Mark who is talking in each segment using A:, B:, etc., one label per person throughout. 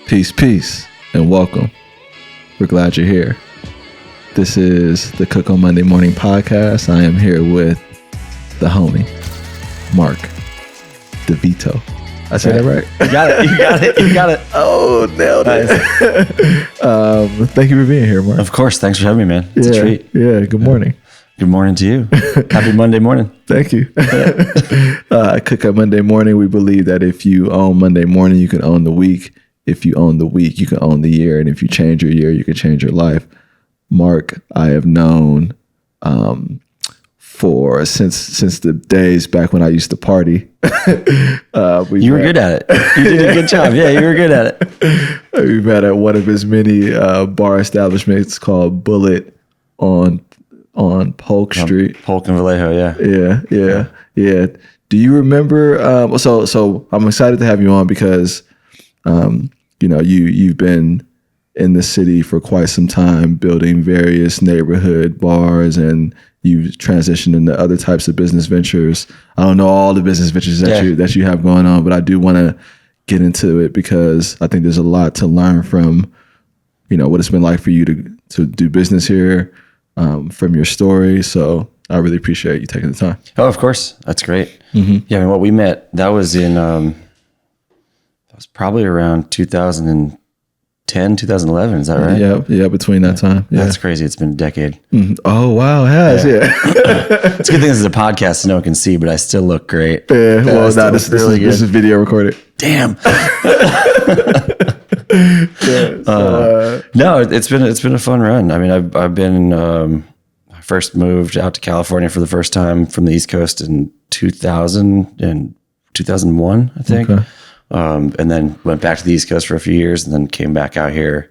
A: Peace, peace, and welcome. We're glad you're here. This is the Cook on Monday Morning podcast. I am here with the homie, Mark DeVito. I said that right?
B: You got it.
A: Oh, nailed it. Thank you for being here, Mark.
B: Of course. Thanks for having me, man. It's a treat.
A: Yeah, good morning.
B: Good morning to you. Happy Monday morning.
A: Thank you. Cook on Monday Morning. We believe that if you own Monday morning, you can own the week. If you own the week, you can own the year. And if you change your year, you can change your life. Mark, I have known since the days back when I used to party.
B: You were good at it. You did a good job. Yeah, you were good at it.
A: We met at one of his many bar establishments called Bullet on Polk Street.
B: Polk and Vallejo, yeah.
A: Yeah. Do you remember? So I'm excited to have you on because, you've been in the city for quite some time, building various neighborhood bars, and you've transitioned into other types of business ventures. I don't know all the business ventures that you have going on, but I do want to get into it because I think there's a lot to learn from, what it's been like for you to do business here, from your story. So I really appreciate you taking the time.
B: Oh, of course. That's great.
A: Mm-hmm.
B: Yeah, I mean, what we met, that was probably around 2010, 2011. Is that right?
A: Yeah, between that time. Yeah.
B: That's crazy. It's been a decade.
A: Mm-hmm. Oh, wow. It has, yeah.
B: It's a good thing this is a podcast so no one can see, but I still look great.
A: Yeah, well, this is video recorded.
B: Damn. No, it's been a fun run. I mean, I've been I first moved out to California for the first time from the East Coast in 2000 and 2001, I think.
A: Okay.
B: And then went back to the East Coast for a few years, and then came back out here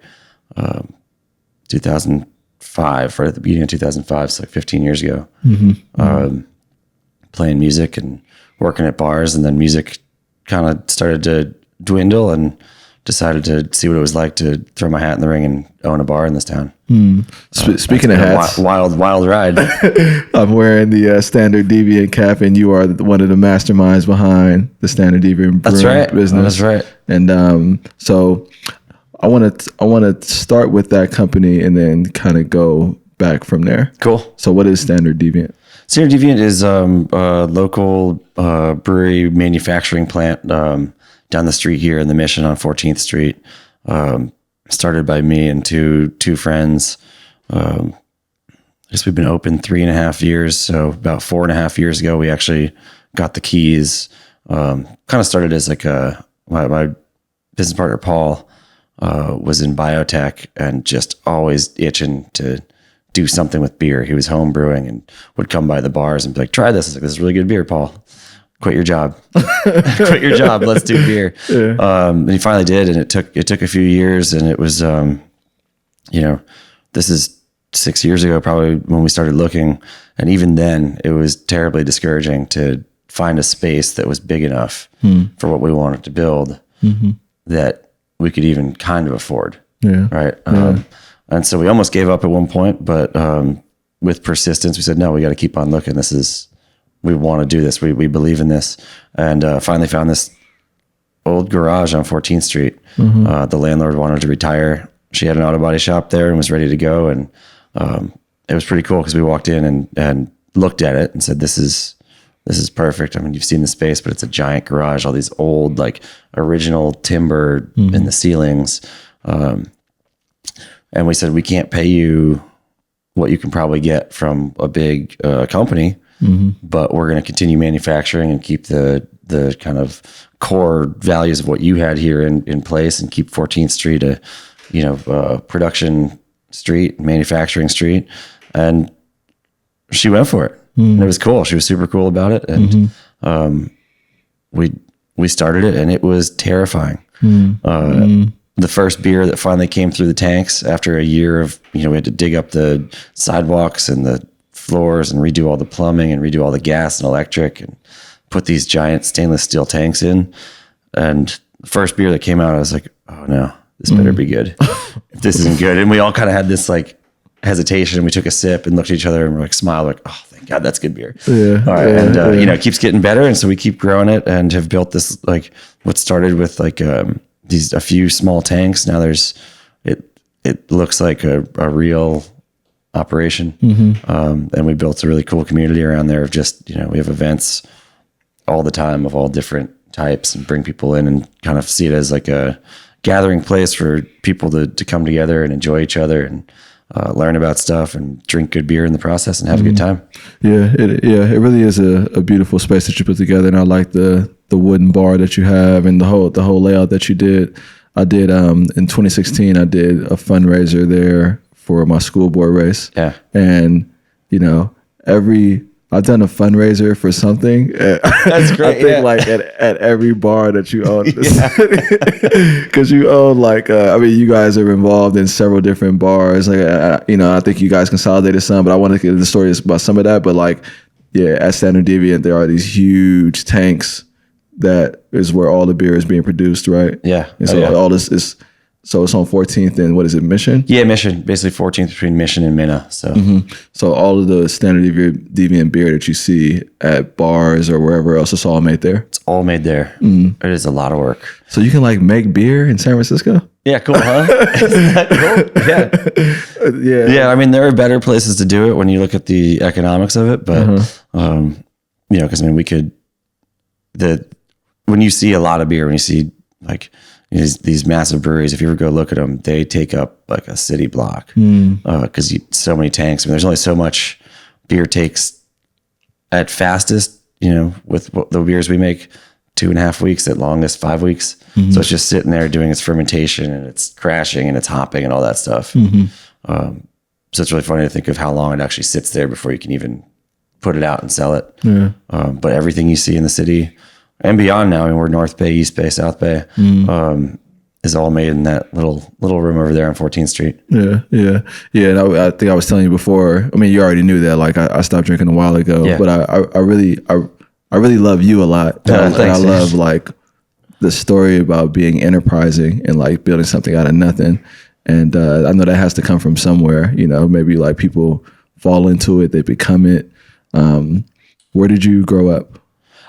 B: 2005, right at the beginning of 2005, so like 15 years ago. Mm-hmm. Playing music and working at bars, and then music kind of started to dwindle, and decided to see what it was like to throw my hat in the ring and own a bar in this town.
A: Speaking of hats,
B: wild ride.
A: I'm wearing the Standard Deviant cap, and you are one of the masterminds behind the Standard Deviant business.
B: That's right.
A: And so I want to start with that company and then kind of go back from there.
B: Cool.
A: So what is Standard Deviant?
B: Standard Deviant is a local brewery manufacturing plant down the street here in the Mission on 14th Street. Started by me and two friends. I guess we've been open 3.5 years. So about 4.5 years ago, we actually got the keys. Kind of started as like my business partner, Paul, was in biotech and just always itching to do something with beer. He was home brewing and would come by the bars and be like, try this. I was like, this is really good beer, Paul. Quit your job. Quit your job. Let's do beer. Yeah. And he finally did, and it took a few years, and it was, this is 6 years ago probably when we started looking, and even then it was terribly discouraging to find a space that was big enough for what we wanted to build that we could even kind of afford.
A: Yeah.
B: Right. And so we almost gave up at one point, but with persistence, we said, no, we got to keep on looking. We want to do this. We believe in this. And finally found this old garage on 14th Street. Mm-hmm. The landlord wanted to retire. She had an auto body shop there and was ready to go. And it was pretty cool because we walked in and looked at it and said, this is perfect. I mean, you've seen the space, but it's a giant garage, all these old, like original timber in the ceilings. And we said, we can't pay you what you can probably get from a big company. But we're going to continue manufacturing and keep the kind of core values of what you had here in place, and keep 14th Street a production street, manufacturing street. And she went for it. And it was cool. She was super cool about it. And we started it, and it was terrifying. The first beer that finally came through the tanks after a year of, we had to dig up the sidewalks and the floors and redo all the plumbing and redo all the gas and electric and put these giant stainless steel tanks in. And the first beer that came out, I was like, oh no, this better be good. If this isn't good. And we all kind of had this like hesitation. We took a sip and looked at each other and we're like, smiled, like, oh, thank God, that's good beer.
A: Yeah.
B: All right. And, it keeps getting better. And so we keep growing it and have built this, like what started with like, a few small tanks. Now it looks like a real operation. And we built a really cool community around there of just, we have events all the time of all different types and bring people in and kind of see it as like a gathering place for people to come together and enjoy each other and learn about stuff and drink good beer in the process and have a good time.
A: Yeah, it really is a beautiful space that you put together, and I like the wooden bar that you have and the whole layout that you did. I did in 2016. I did a fundraiser there for my school board race.
B: Yeah,
A: and I've done a fundraiser for something.
B: That's great.
A: I think like at every bar that you own, because you own you guys are involved in several different bars. I think you guys consolidated some, but I want to get the stories about some of that. But at Standard Deviant, there are these huge tanks that is where all the beer is being produced, right?
B: Yeah.
A: And so all this is. So it's on 14th and what is it, Mission?
B: Yeah, Mission. Basically 14th between Mission and Minna. So
A: So all of the Standard Deviant beer that you see at bars or wherever else, it's all made there?
B: It's all made there. It is a lot of work.
A: So you can make beer in San Francisco?
B: Yeah, cool, huh? Isn't that cool? Yeah. Yeah, I mean, there are better places to do it when you look at the economics of it. But, because we could, when you see a lot of beer, when you see these massive breweries, if you ever go look at them, they take up like a city block because so many tanks. There's only so much beer takes at fastest, with the beers we make, 2.5 weeks, at longest 5 weeks. So it's just sitting there doing its fermentation and it's crashing and it's hopping and all that stuff. So it's really funny to think of how long it actually sits there before you can even put it out and sell it. Yeah. But everything you see in the city and beyond now, we're North Bay, East Bay, South Bay, is all made in that little room over there on 14th Street.
A: Yeah. And I think I was telling you before. I mean, you already knew that. I stopped drinking a while ago, but I really love you a lot. And I love the story about being enterprising and building something out of nothing. And I know that has to come from somewhere. Maybe people fall into it, they become it. Where did you grow up?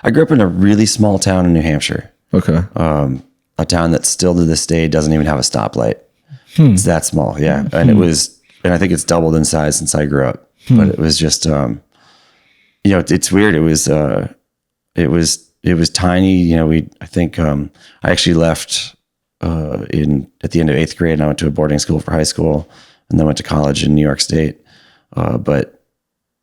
B: I grew up in a really small town in New Hampshire.
A: Okay.
B: A town that still to this day doesn't even have a stoplight. It's that small. Yeah. And and I think it's doubled in size since I grew up, but it was just, it's weird. It was tiny. I think, I actually left, at the end of 8th grade, and I went to a boarding school for high school and then went to college in New York State. But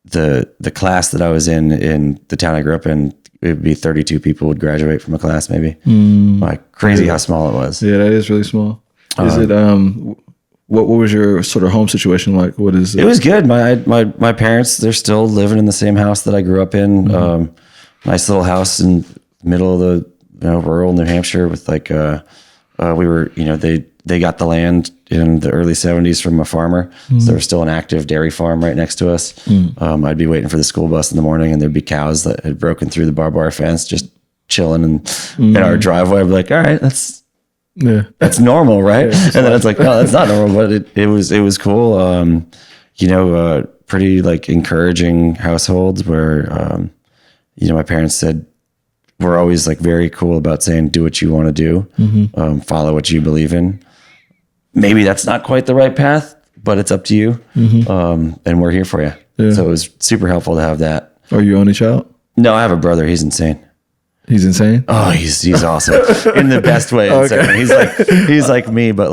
B: the class that I was in the town I grew up in, it would be 32 people would graduate from a class, maybe. Crazy how small it was.
A: Yeah, that is really small. Is it what was your sort of home situation like? What is it?
B: It was good. My parents, they're still living in the same house that I grew up in. Nice little house in the middle of the rural New Hampshire with we were, they got the land in the early 70s from a farmer. So there was still an active dairy farm right next to us. I'd be waiting for the school bus in the morning and there'd be cows that had broken through the barbed wire fence, just chilling in our driveway. I'd be like, all right, that's normal, right? And then it's like, no, that's not normal, but it was cool. Pretty encouraging households where, my parents said, we're always very cool about saying, do what you want to do, follow what you believe in. Maybe that's not quite the right path, but it's up to you. And we're here for you. Yeah. So it was super helpful to have that.
A: Are you only child?
B: No, I have a brother. He's insane.
A: He's insane?
B: Oh, he's awesome in the best way. Okay. He's like me, but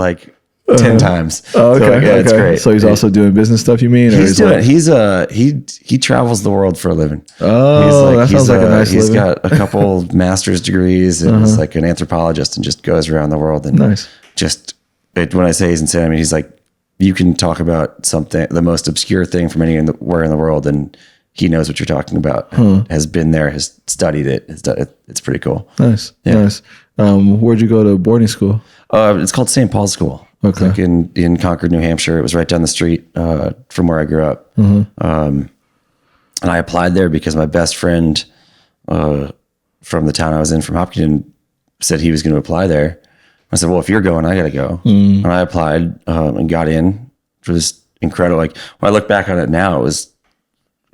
B: 10 times.
A: Oh, okay.
B: So, it's great.
A: So he's also doing business stuff, you mean?
B: He travels the world for a living.
A: Oh, that sounds like a nice
B: He's
A: living.
B: got a couple master's degrees and he's an anthropologist and just goes around the world and
A: nice.
B: When I say he's insane, I mean, he's you can talk about something, the most obscure thing from anywhere in the world, and he knows what you're talking about, has been there, has studied it. It's pretty cool.
A: Nice. Yeah. Nice. Where'd you go to boarding school?
B: It's called St. Paul's School.
A: Okay.
B: In Concord, New Hampshire. It was right down the street from where I grew up. And I applied there because my best friend from the town I was in, from Hopkinton, said he was going to apply there. I said, well, if you're going, I got to go. And I applied and got in. It was incredible. When I look back on it now, it's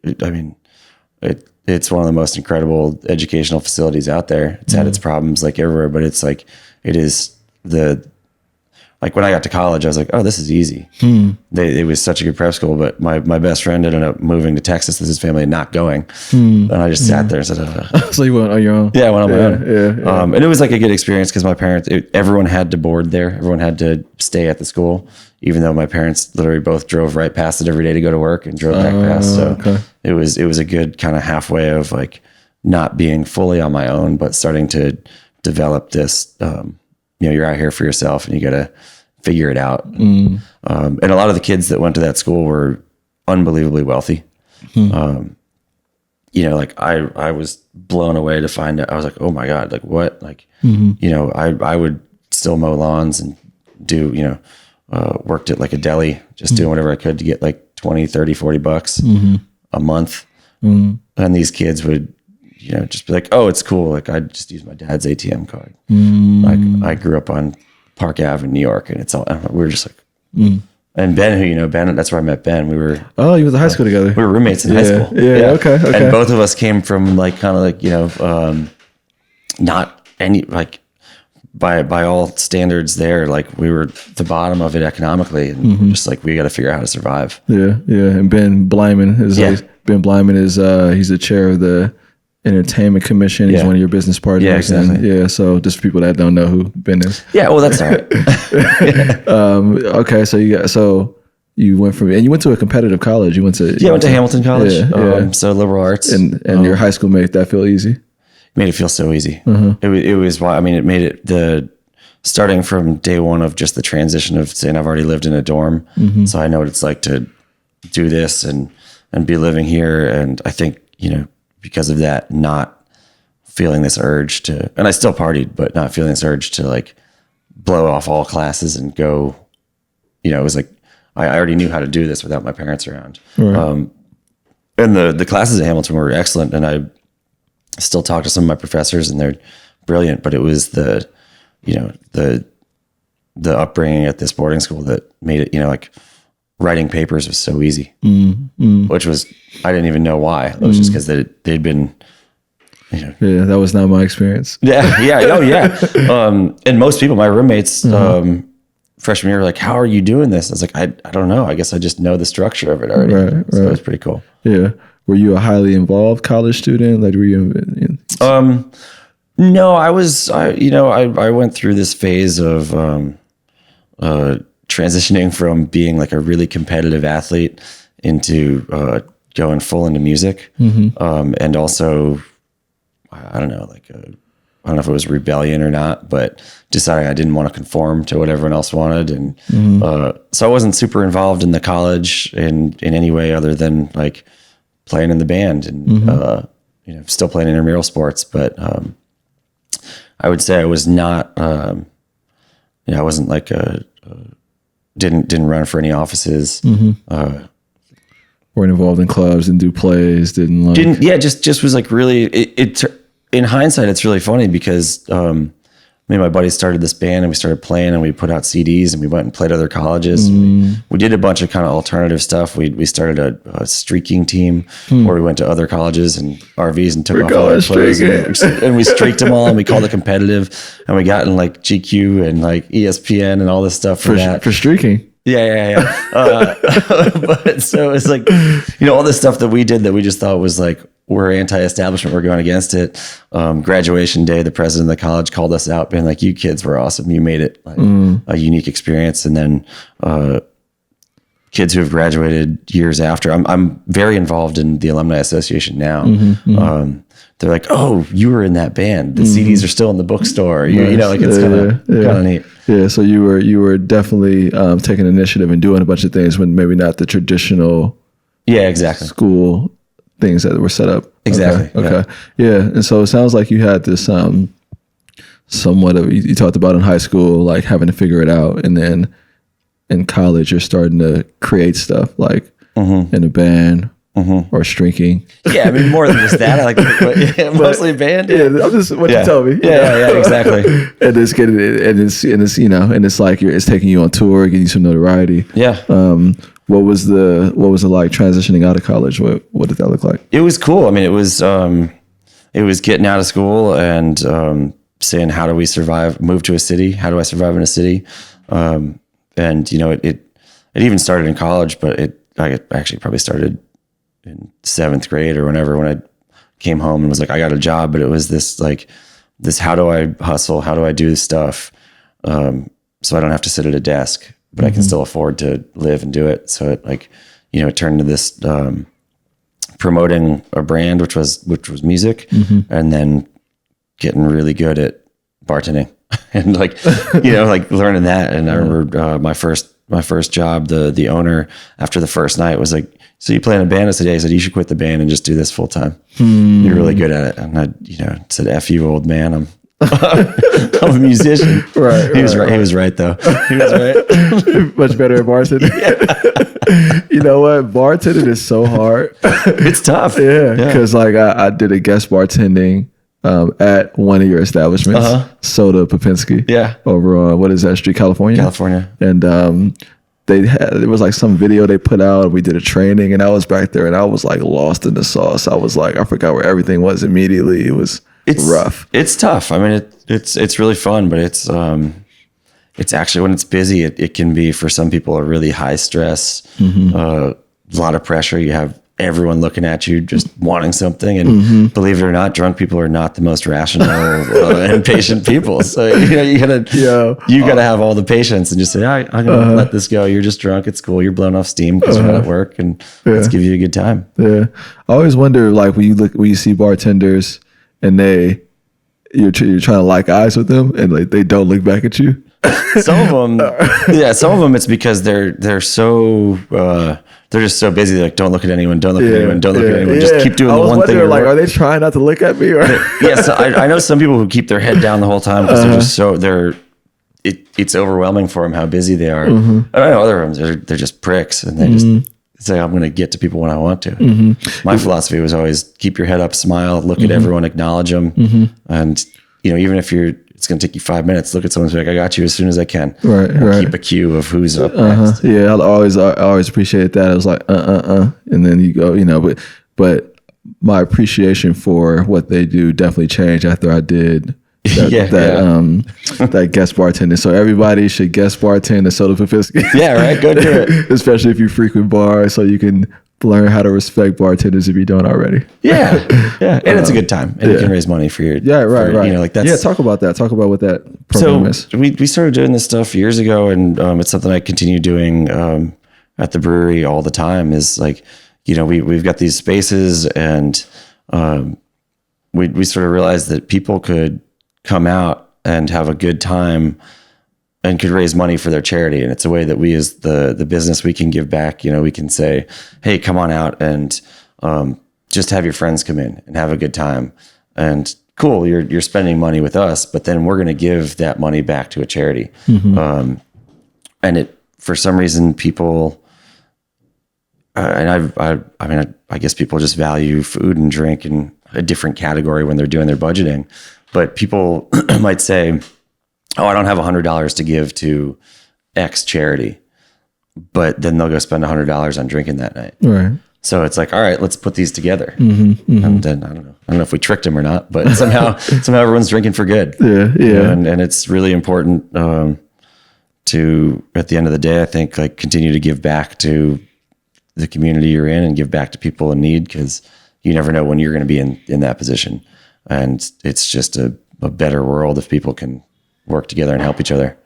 B: one of the most incredible educational facilities out there. It's had its problems everywhere, but it is like when I got to college, I was like, oh, this is easy. It was such a good prep school, but my best friend ended up moving to Texas with his family and not going. And I just sat there and said,
A: So you went on your own?
B: yeah, I went on my own.
A: Yeah.
B: And it was like a good experience because my parents, everyone had to board there. Everyone had to stay at the school, even though my parents literally both drove right past it every day to go to work and drove back past. So it was a good kind of halfway of like not being fully on my own, but starting to develop this, you're out here for yourself and you got to figure it out. And a lot of the kids that went to that school were unbelievably wealthy. Like I was blown away to find out. I was like, oh my God, like what? Like, I would still mow lawns and do, worked at like a deli, just doing whatever I could to get like 20, 30, 40 bucks a month. And these kids would, just be like, oh, it's cool. Like I just use my dad's ATM card. Like I grew up on Park Ave in New York, and we were just like, and Ben, who Ben, that's where I met Ben. We were
A: you went to high school together.
B: We were roommates in high school.
A: Yeah. Okay.
B: And both of us came from like kind of like not any like by all standards there. Like we were at the bottom of it economically, and we're just like we got to figure out how to survive.
A: Yeah. And Ben Blyman is he's the chair of the Entertainment Commission. He's one of your business partners.
B: Yeah, exactly.
A: And so just for people that don't know who Ben is.
B: Yeah, well, that's all right.
A: Okay, so you went to a competitive college. You went to
B: I went to Hamilton College. So liberal arts.
A: And your high school made that feel easy?
B: Made it feel so easy. It was why it made it starting from day one of just the transition of saying I've already lived in a dorm, so I know what it's like to do this and be living here. And I think because of that, not feeling this urge to, and I still partied, but not feeling this urge to like blow off all classes and go, it was like, I already knew how to do this without my parents around. Right. And the classes at Hamilton were excellent. And I still talk to some of my professors and they're brilliant, but it was the upbringing at this boarding school that made it, like writing papers was so easy, which was, I didn't even know why. It was just because they'd been,
A: Yeah, that was not my experience.
B: Yeah. Oh, yeah. And most people, my roommates, freshman year, were like, how are you doing this? I was like, I don't know. I guess I just know the structure of it already. Right. So it was pretty cool.
A: Yeah. Were you a highly involved college student? Like, were you?
B: No, I was. I went through this phase of transitioning from being like a really competitive athlete into going full into music, and also I don't know, I don't know if it was rebellion or not, but deciding I didn't want to conform to what everyone else wanted, and so I wasn't super involved in the college in any way other than like playing in the band and still playing intramural sports, but I would say I was not. I wasn't like didn't run for any offices.
A: Weren't involved in clubs, didn't do plays,
B: just was like really. It in hindsight, it's really funny because me and my buddies started this band and we started playing and we put out CDs and we went and played other colleges. We did a bunch of kind of alternative stuff. We started a streaking team where we went to other colleges and RVs and took off all our clothes and we streaked them all and we called it competitive, and we got in like GQ and like ESPN and all this stuff for that.
A: For streaking.
B: Yeah. But so it's like, all this stuff that we did that we just thought was like, we're anti-establishment, we're going against it. Graduation day, the president of the college called us out, being like, you kids were awesome. You made it like a unique experience. And then kids who have graduated years after, I'm very involved in the Alumni Association now. They're like, oh, you were in that band. The CDs are still in the bookstore. Nice. It's kind of neat.
A: Yeah, so you were definitely taking initiative and doing a bunch of things when maybe not the traditional school things that were set up.
B: Exactly.
A: Okay. Yeah. And so it sounds like you had this somewhat of, you talked about in high school, like having to figure it out. And then in college, you're starting to create stuff like in a band or streaking.
B: Yeah. I mean, more than just that. I like mostly band.
A: Yeah. I'm just what you tell me.
B: Yeah, exactly.
A: And it's getting, and it's like it's taking you on tour, getting you some notoriety.
B: Yeah.
A: What was it like transitioning out of college? What did that look like?
B: It was cool. I mean, it was getting out of school and saying, how do we survive, move to a city? How do I survive in a city? And, you know, it even started in college, but I actually probably started in 7th grade or whenever, when I came home and was like, I got a job, but it was this, how do I hustle? How do I do this stuff? So I don't have to sit at a desk, but I can still afford to live and do it. So it turned into this, promoting a brand, which was music, and then getting really good at bartending and learning that. And I remember, my first job, the owner, after the first night, was like, so you play in a band today? I said, you should quit the band and just do this full time. You're really good at it. And I, said, F you, old man. I'm a musician.
A: Right.
B: He was right. He was right though. He was right.
A: Much better at bartending. You know what? Bartending is so hard.
B: It's tough.
A: Yeah. Because I did a guest bartending at one of your establishments, Soda Popinski.
B: Yeah.
A: Over on, what is that street, California? And it was like some video they put out, and we did a training, and I was back there and I was like lost in the sauce. I was like, I forgot where everything was immediately. It's rough.
B: It's tough. I mean, it's really fun, but it's actually, when it's busy, it can be, for some people, a really high stress, a lot of pressure. You have everyone looking at you, just wanting something. And believe it or not, drunk people are not the most rational and patient people. So, you gotta have all the patience and just say, I'm gonna let this go. You're just drunk. It's cool. You're blowing off steam because you're not at work, and let's give you a good time.
A: Yeah. I always wonder, when you see bartenders and you're trying to lock eyes with them, and they don't look back at you.
B: Some of them, it's because they're just so busy. Like, don't look at anyone. Don't look at anyone. Don't look at anyone. Just keep doing the one thing.
A: Are they trying not to look at me? Or
B: So I know some people who keep their head down the whole time because they're just it's overwhelming for them how busy they are. And I know other ones, they're just pricks, and they just say, I'm going to get to people when I want to. My philosophy was always keep your head up, smile, look at everyone, acknowledge them. And, even if it's going to take you 5 minutes, look at someone and be like, I got you as soon as I can.
A: Right.
B: Keep a queue of who's up next.
A: Yeah. I always appreciate that. I was like, and then you go, but my appreciation for what they do definitely changed after I did that guest bartending. So everybody should guest bartend at Soda Popinski.
B: Yeah, right. Go do it.
A: Especially if you frequent bars, so you can learn how to respect bartenders if you don't already.
B: Yeah. And it's a good time, and you can raise money for your
A: right.
B: That's
A: talk about that. Talk about what that program is.
B: We started doing this stuff years ago, and it's something I continue doing at the brewery all the time. Is we've got these spaces, and we sort of realized that people could come out and have a good time and could raise money for their charity. And it's a way that we, as the business, we can give back. We can say, hey, come on out and just have your friends come in and have a good time. And cool, you're spending money with us, but then we're going to give that money back to a charity. And for some reason, people, and I guess people just value food and drink in a different category when they're doing their budgeting. But people might say, oh, I don't have $100 to give to X charity, but then they'll go spend $100 on drinking that night.
A: Right.
B: So it's like, all right, let's put these together. And then I don't know if we tricked them or not, but somehow everyone's drinking for good.
A: Yeah.
B: And it's really important to, at the end of the day, I think, continue to give back to the community you're in and give back to people in need, because you never know when you're going to be in that position. And it's just a better world if people can work together and help each other.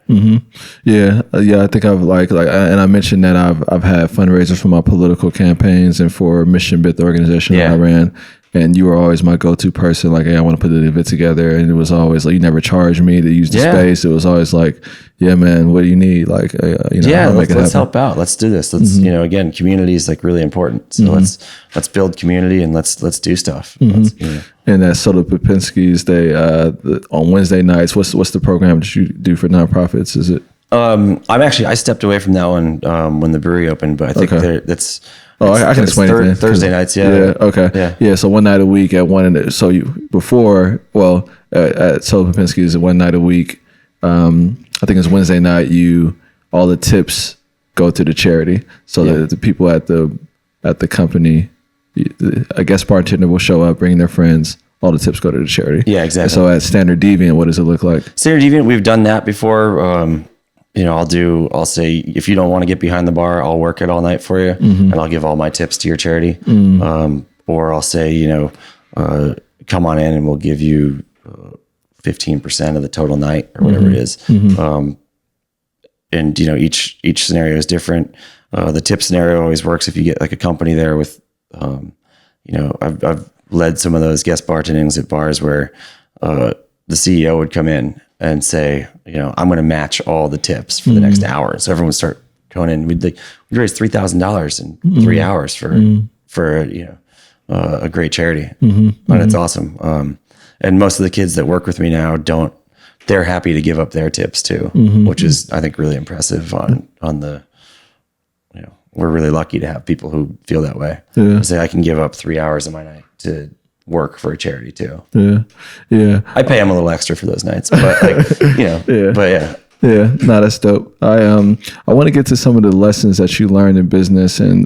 A: Yeah. I think I've and I mentioned that I've had fundraisers for my political campaigns and for Mission Bit, the organization that I ran. And you were always my go-to person. Like, hey, I want to put the event together. And it was always like, you never charged me to use the space. It was always like, yeah, man, what do you need? Like,
B: let's help out. Let's do this. Let's, again, community is really important. So let's build community and let's do stuff.
A: And at Soda Popinski's, they on Wednesday nights, what's the program that you do for nonprofits? Is it?
B: I stepped away from that one when the brewery opened, but I think that's.
A: I can explain it.
B: Thursday nights,
A: Okay. Yeah. So one night a week at one. At Soda Popinski's, one night a week. I think it's Wednesday night. All the tips go to the charity. So the people at the company, a guest bartender will show up, bring their friends. all the tips go to the charity.
B: Yeah, exactly.
A: So at Standard Deviant, what does it look like?
B: Standard Deviant, we've done that before. I'll say, if you don't want to get behind the bar, I'll work it all night for you, and I'll give all my tips to your charity. Or I'll say, come on in and we'll give you 15% of the total night or whatever it is. And each scenario is different. The tip scenario always works if you get like a company there with, I've led some of those guest bartendings at bars where the CEO would come in and say, I'm going to match all the tips for the next hour. So everyone would start going in. We'd raise $3,000 in 3 hours for a great charity, and it's awesome. And most of the kids that work with me now they're happy to give up their tips too, which is, I think, really impressive on the, we're really lucky to have people who feel that way. Yeah. Say I can give up 3 hours of my night to work for a charity too. Yeah. I pay them a little extra for those nights, but
A: Yeah, no, that's dope. I want to get to some of the lessons that you learned in business, and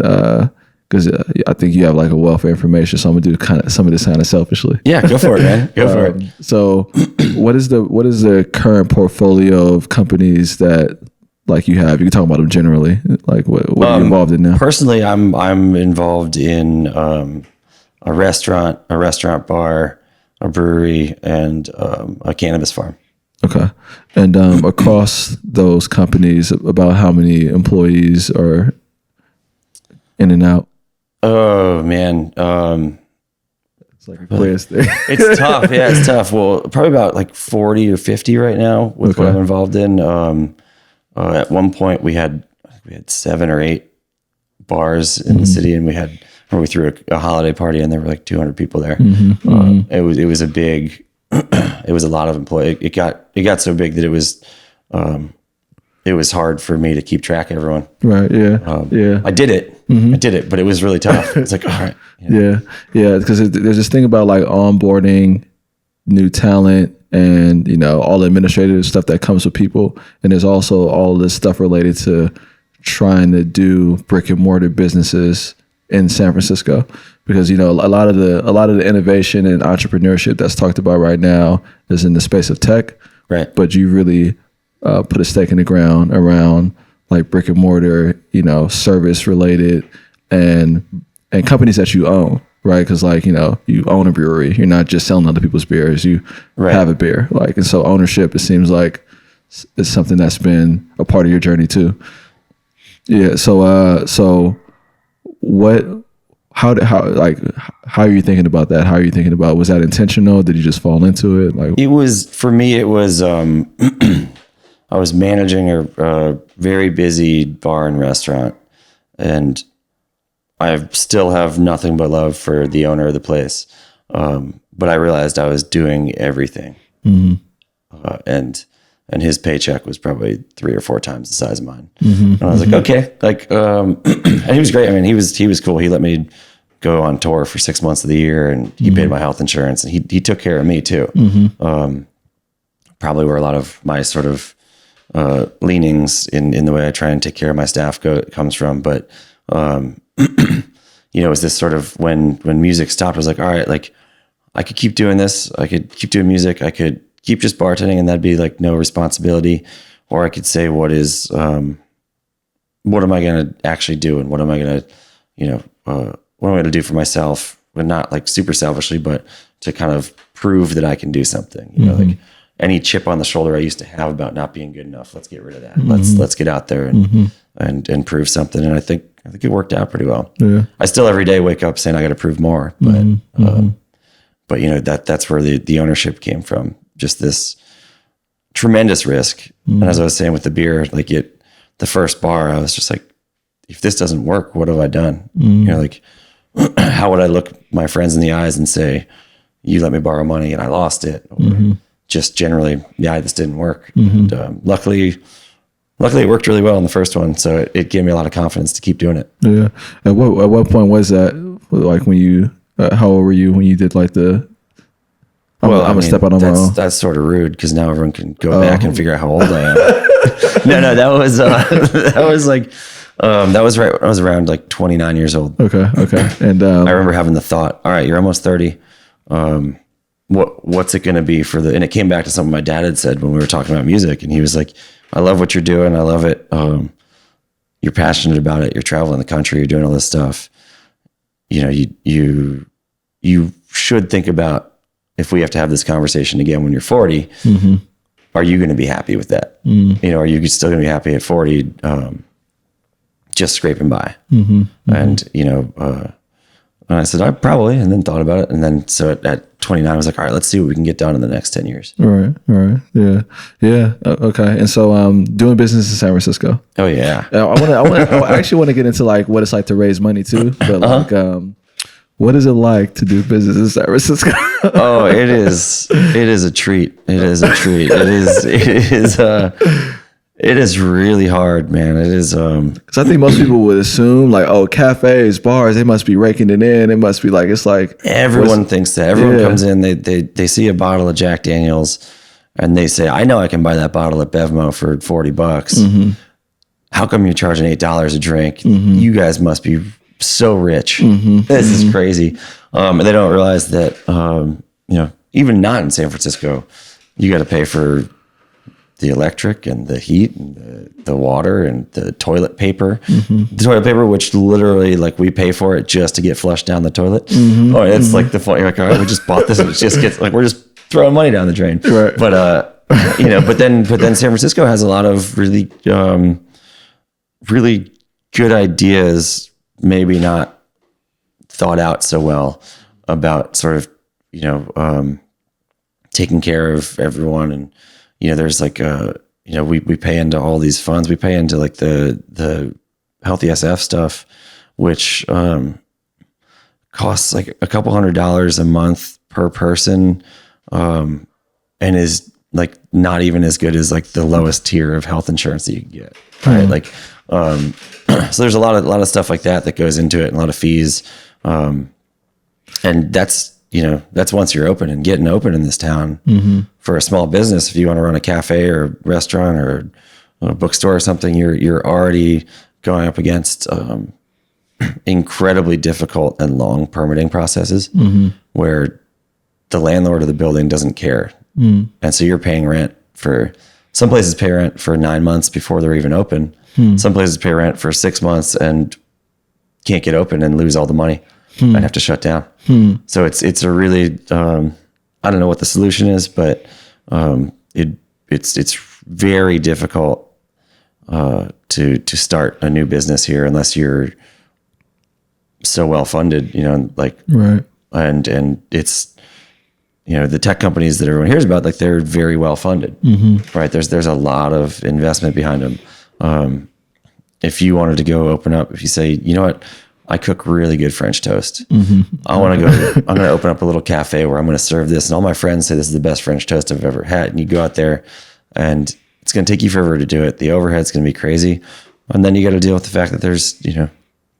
A: because I think you have like a wealth of information, so I'm gonna do kind of some of this kind of selfishly.
B: Yeah, go for it, man. Go for it.
A: So, what is the current portfolio of companies that like you have? You can talk about them generally. Like what are you involved in now?
B: Personally, I'm involved in a restaurant bar, a brewery, and a cannabis farm.
A: Okay. And across those companies, about how many employees are in and out?
B: Oh, man.
A: It's like a quiz there.
B: It's tough. Yeah, it's tough. Well, probably about like 40 or 50 right now with what I'm involved in. At one point, we had 7 or 8 bars in the city, and we threw a holiday party, and there were like 200 people there. It was a big... it was a lot of employees. It got so big that it was hard for me to keep track of everyone.
A: Right. Yeah.
B: I did it, but it was really tough. It's like, all right.
A: Yeah. Because there's this thing about like onboarding new talent and, all the administrative stuff that comes with people. And there's also all this stuff related to trying to do brick and mortar businesses in San Francisco, because a lot of the innovation and entrepreneurship that's talked about right now is in the space of tech,
B: right?
A: But you really put a stake in the ground around like brick and mortar, service related and companies that you own, right? Because like you own a brewery, you're not just selling other people's beers, you have a beer, and so ownership, it seems like, is something that's been a part of your journey too. Yeah. So how are you thinking about that? How are you thinking about, was that intentional? Did you just fall into it?
B: It was, for me, it was, I was managing a very busy bar and restaurant, and I still have nothing but love for the owner of the place. But I realized I was doing everything. And his paycheck was probably 3 or 4 times the size of mine. And I was like, okay, and he was great. I mean, he was cool. He let me go on tour for 6 months of the year, and he paid my health insurance, and he took care of me too. Probably where a lot of my sort of leanings in the way I try and take care of my staff comes from. But it was this sort of, when music stopped, I was like, all right, like I could keep doing this. I could keep doing music. I could keep just bartending, and that'd be like no responsibility. Or I could say, what am I going to actually do? And what am I going to, what am I going to do for myself? But not like super selfishly, but to kind of prove that I can do something, like any chip on the shoulder I used to have about not being good enough. Let's get rid of that. Let's get out there and prove something. And I think it worked out pretty well. Yeah. I still every day wake up saying I got to prove more, but that's where the ownership came from. Just this tremendous risk. And as I was saying with the beer, like the first bar, I was just like, if this doesn't work, what have I done? How would I look my friends in the eyes and say, you let me borrow money and I lost it? Or just generally, this didn't work. And, luckily it worked really well in the first one. So it gave me a lot of confidence to keep doing it.
A: Yeah. At what point was that? Like when you, how old were you when you did like the, I'm gonna step out on my own.
B: That's sort of rude, because now everyone can go back and figure out how old I am. No, that was that was right when I was around like 29 years old.
A: Okay. And
B: I remember having the thought, all right, you're almost 30. what's it going to be for and it came back to something my dad had said when we were talking about music, and he was like, I love what you're doing. I love it. You're passionate about it. You're traveling the country. You're doing all this stuff. You know, you should think about, if we have to have this conversation again when you're 40, are you going to be happy with that? You know, are you still going to be happy at 40, just scraping by? And, you know, and I said, I probably, and then thought about it. And then, so at 29, I was like, all right, let's see what we can get done in the next 10 years.
A: Right. Yeah. Yeah. Okay. And so, doing business in San Francisco.
B: Oh yeah.
A: I actually want to get into like what it's like to raise money too, but like, what is it like to do business in San Francisco?
B: Oh, it is a treat. It is really hard, man. It is,
A: because I think most people would assume like, oh, cafes, bars, they must be raking it in. It must be like, it's like
B: everyone thinks that. Everyone comes in, they see a bottle of Jack Daniels and they say, I know I can buy that bottle at Bevmo for $40. How come you're charging $8 a drink? You guys must be so rich. This is crazy. And they don't realize that, you know, even not in San Francisco, you got to pay for the electric and the heat and the water and the toilet paper. The toilet paper, which literally like we pay for it just to get flushed down the toilet. Oh, it's like the fun. You're like, all right, we just bought this and it just gets like, we're just throwing money down the drain.
A: Right.
B: But, you know, but then San Francisco has a lot of really, really good ideas, maybe not thought out so well about sort of, you know, taking care of everyone. And, you know, there's like, you know, we pay into all these funds. We pay into like the Healthy SF stuff, which costs like a couple $100 a month per person, and is like not even as good as like the lowest tier of health insurance that you can get. Right. Like, so there's a lot of stuff like that goes into it, and a lot of fees. And that's, you know, that's once you're open and getting open in this town. For a small business. If you want to run a cafe or a restaurant or a bookstore or something, you're already going up against incredibly difficult and long permitting processes where the landlord of the building doesn't care. And so you're paying rent for, some places pay rent for 9 months before they're even open. Some places pay rent for 6 months and can't get open and lose all the money and have to shut down. So it's a really, I don't know what the solution is, but it's very difficult to start a new business here unless you're so well funded, you know, like
A: right.
B: And it's, you know, the tech companies that everyone hears about, like they're very well funded, right? There's a lot of investment behind them. If you wanted to go open up, if you say, you know what, I cook really good French toast. I want to go, I'm going to open up a little cafe where I'm going to serve this. And all my friends say this is the best French toast I've ever had. And you go out there and it's going to take you forever to do it. The overhead's going to be crazy. And then you got to deal with the fact that there's, you know,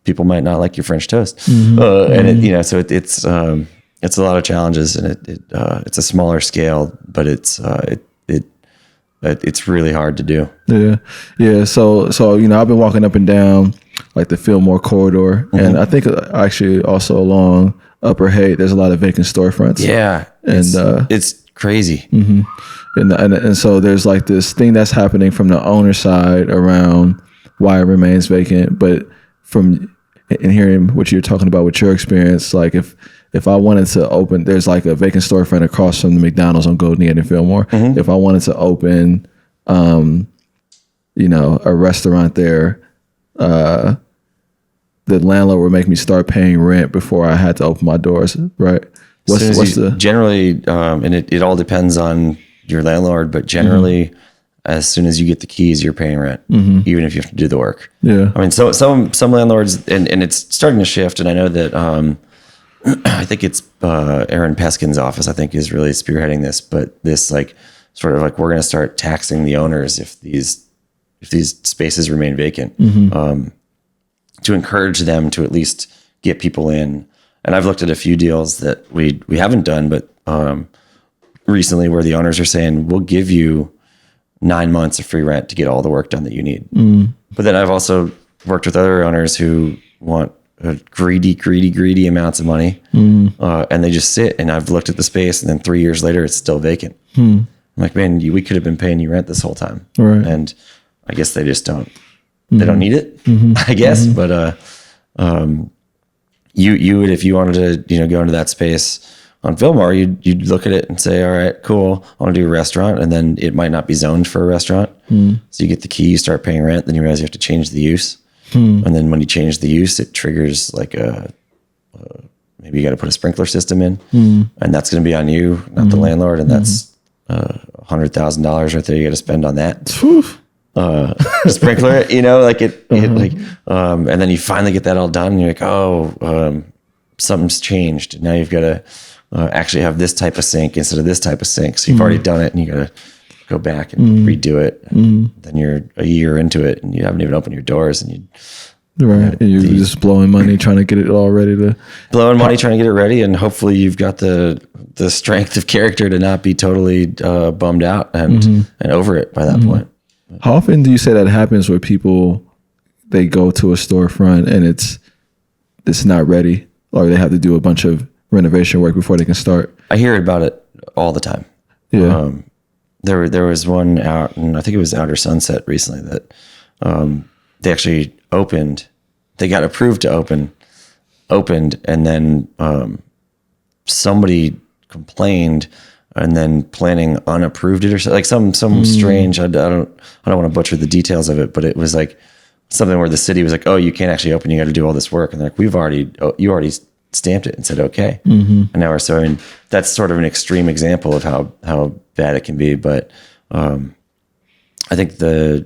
B: people might not like your French toast. And it, you know, so it's a lot of challenges, and it's a smaller scale, but it's really hard to do.
A: Yeah. So, you know, I've been walking up and down like the Fillmore corridor, and I think actually also along Upper Haight, there's a lot of vacant storefronts.
B: Yeah.
A: And
B: it's crazy.
A: And so there's like this thing that's happening from the owner side around why it remains vacant. But from in hearing what you're talking about with your experience, like if I wanted to open, there's like a vacant storefront across from the McDonald's on Golden Gate and Fillmore. If I wanted to open, you know, a restaurant there, the landlord would make me start paying rent before I had to open my doors, right?
B: Generally, and it all depends on your landlord, but generally, as soon as you get the keys, you're paying rent, even if you have to do the work.
A: Yeah.
B: I mean, so some landlords, and it's starting to shift, and I know that I think it's Aaron Peskin's office, I think, is really spearheading this, but this like sort of like we're going to start taxing the owners if these spaces remain vacant, to encourage them to at least get people in. And I've looked at a few deals that we haven't done, but recently where the owners are saying, we'll give you 9 months of free rent to get all the work done that you need. But then I've also worked with other owners who want greedy amounts of money. And they just sit, and I've looked at the space, and then 3 years later, it's still vacant. I'm like, man, we could have been paying you rent this whole time.
A: Right.
B: And I guess they just don't, they don't need it, I guess. But, you would, if you wanted to, go into that space on Fillmore, you'd look at it and say, all right, cool, I want to do a restaurant. And then it might not be zoned for a restaurant. So you get the key, you start paying rent, then you realize you have to change the use. And then when you change the use, it triggers like maybe you got to put a sprinkler system in, and that's going to be on you, not the landlord. And that's $100,000 right there you got to spend on that. Sprinkler, and then you finally get that all done. And you're like, something's changed. And now you've got to actually have this type of sink instead of this type of sink. So you've already done it, and you got to go back and redo it. And then you're a year into it, and you haven't even opened your doors, and
A: and you're just blowing money trying to get it all ready to
B: trying to get it ready. And hopefully you've got the strength of character to not be totally bummed out and over it by that point.
A: How often do you say that happens where people, they go to a storefront and it's not ready, or they have to do a bunch of renovation work before they can start?
B: I hear about it all the time.
A: Yeah.
B: There was one out, and I think it was Outer Sunset recently, that they actually opened. They got approved to opened, and then somebody complained, and then planning unapproved it, or something, like some strange. I don't want to butcher the details of it, but it was like something where the city was like, "Oh, you can't actually open. You got to do all this work." And they're like, you already stamped it and said okay. And now we're so. I mean, that's sort of an extreme example of how bad it can be. But I think the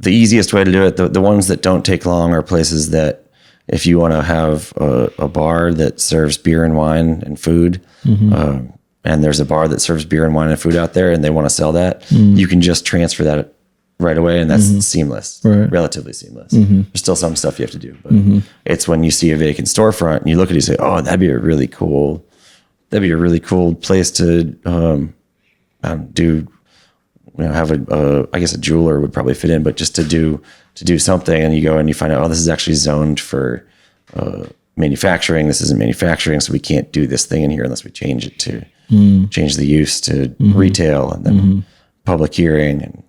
B: easiest way to do it, the ones that don't take long, are places that, if you want to have a bar that serves beer and wine and food, and there's a bar that serves beer and wine and food out there, and they want to sell that, you can just transfer that right away, and that's seamless, relatively seamless. There's still some stuff you have to do, but it's when you see a vacant storefront and you look at it, you say, "Oh, that'd be a really cool place to do." Have I guess a jeweler would probably fit in, but just to do something, and you go and you find out, this is actually zoned for manufacturing. This isn't manufacturing, so we can't do this thing in here unless we change it to change the use to retail, and then public hearing, and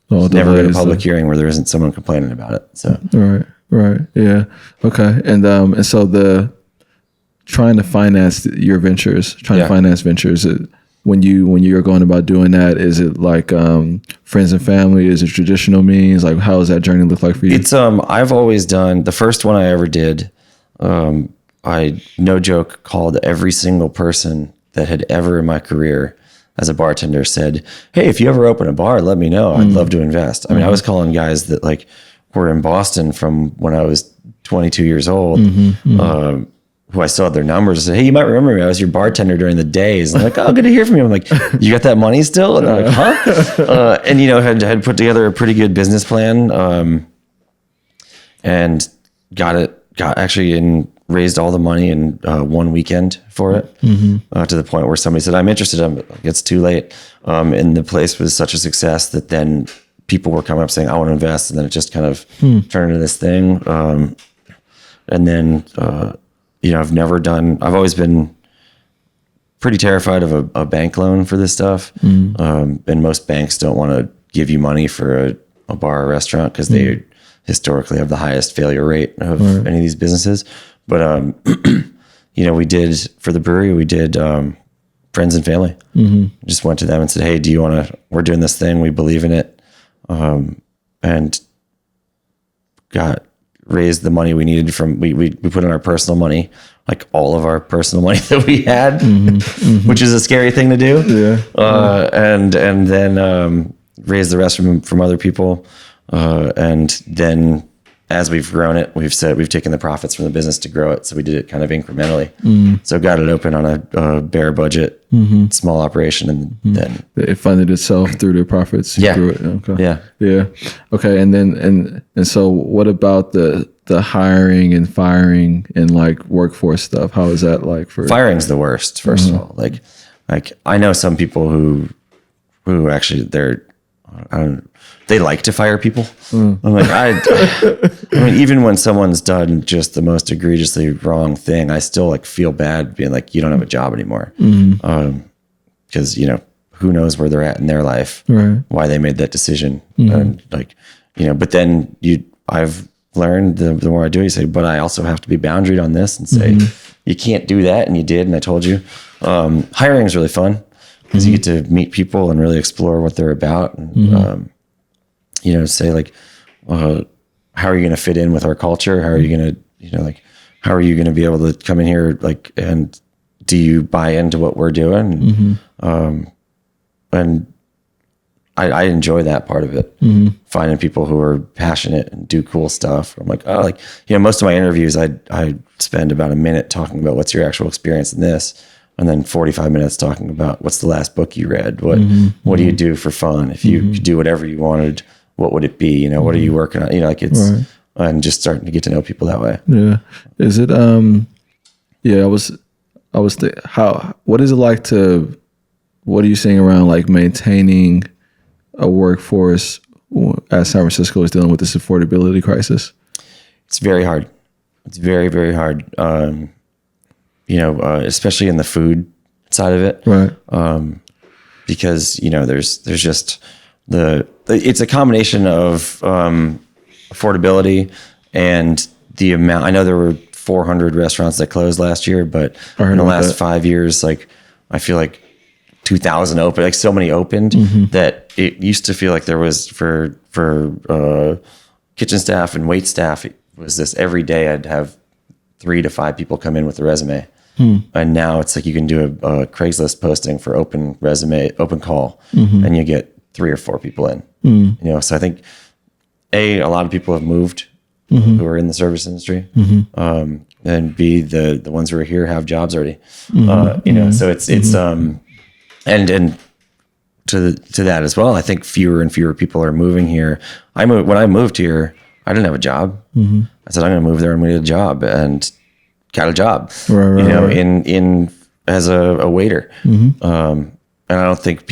B: never been a public hearing where there isn't someone complaining about it. So
A: right, yeah, okay, and so trying to finance your ventures, to finance ventures. When you're going about doing that, is it like friends and family? Is it traditional means? Like, how does that journey look like for you?
B: It's I've always done, the first one I ever did, I, no joke, called every single person that had ever in my career as a bartender, said, "Hey, if you ever open a bar, let me know. I'd love to invest." I mean, I was calling guys that like were in Boston from when I was 22 years old, who I still had their numbers. I said, "Hey, you might remember me. I was your bartender during the days." And they're like, "Oh, good to hear from you." I'm like, "You got that money still?" And they're like, "Huh?" And had put together a pretty good business plan, and raised all the money in 1 weekend for it, to the point where somebody said, "I'm interested." It's too late. And the place was such a success that then people were coming up saying, "I want to invest," and then it just kind of turned into this thing. And then, I've always been pretty terrified of a bank loan for this stuff. And most banks don't want to give you money for a bar or restaurant because they historically have the highest failure rate of any of these businesses. But, we did, for the brewery, we did friends and family. Just went to them and said, "Hey, we're doing this thing. We believe in it." And raised the money we needed from, we put in our personal money, like all of our personal money that we had, which is a scary thing to do. And then raised the rest from other people. And then as we've grown it, we've taken the profits from the business to grow it. So we did it kind of incrementally. So got it open on a bare budget, small operation, and then
A: it funded itself through the profits. You grew it. Okay. Yeah. Okay. And then and so what about the hiring and firing and like workforce stuff? How is that like for
B: firing's the worst, first of all. Like I know some people who actually they they like to fire people. I'm like, I mean, even when someone's done just the most egregiously wrong thing, I still like feel bad being like, you don't have a job anymore. Because, you know, who knows where they're at in their life, why they made that decision. And like, you know, but then I've learned the more I do, you say, but I also have to be boundaried on this and say, you can't do that. And you did. And I told you, hiring is really fun because you get to meet people and really explore what they're about. And, you know, say like, how are you going to fit in with our culture? How are you going to, you know, like, how are you going to be able to come in here? Like, and do you buy into what we're doing? And I enjoy that part of it. Finding people who are passionate and do cool stuff. I'm like, oh, like, you know, most of my interviews, I spend about a minute talking about what's your actual experience in this. And then 45 minutes talking about what's the last book you read? What do you do for fun? If you could do whatever you wanted, what would it be? You know, what are you working on? You know, like it's, and just starting to get to know people that way.
A: Yeah. Is it, yeah, I was what is it like what are you seeing around like maintaining a workforce as San Francisco is dealing with this affordability crisis?
B: It's very hard. It's very, very hard. You know, especially in the food side of it. Right. Because, you know, there's just it's a combination of affordability and the amount. I know there were 400 restaurants that closed last year, but in the last 5 years, like I feel like 2,000 open, like so many opened that it used to feel like there was for kitchen staff and wait staff, it was this every day I'd have 3 to 5 people come in with a resume. And now it's like you can do a Craigslist posting for open call, and you get 3 or 4 people in. You know, so I think a lot of people have moved who are in the service industry, and B, the ones who are here have jobs already. You know, so it's and to that as well, I think fewer and fewer people are moving here. When I moved here, I didn't have a job. I said, I'm going to move there and get a job, and got a job, in as a waiter. And I don't think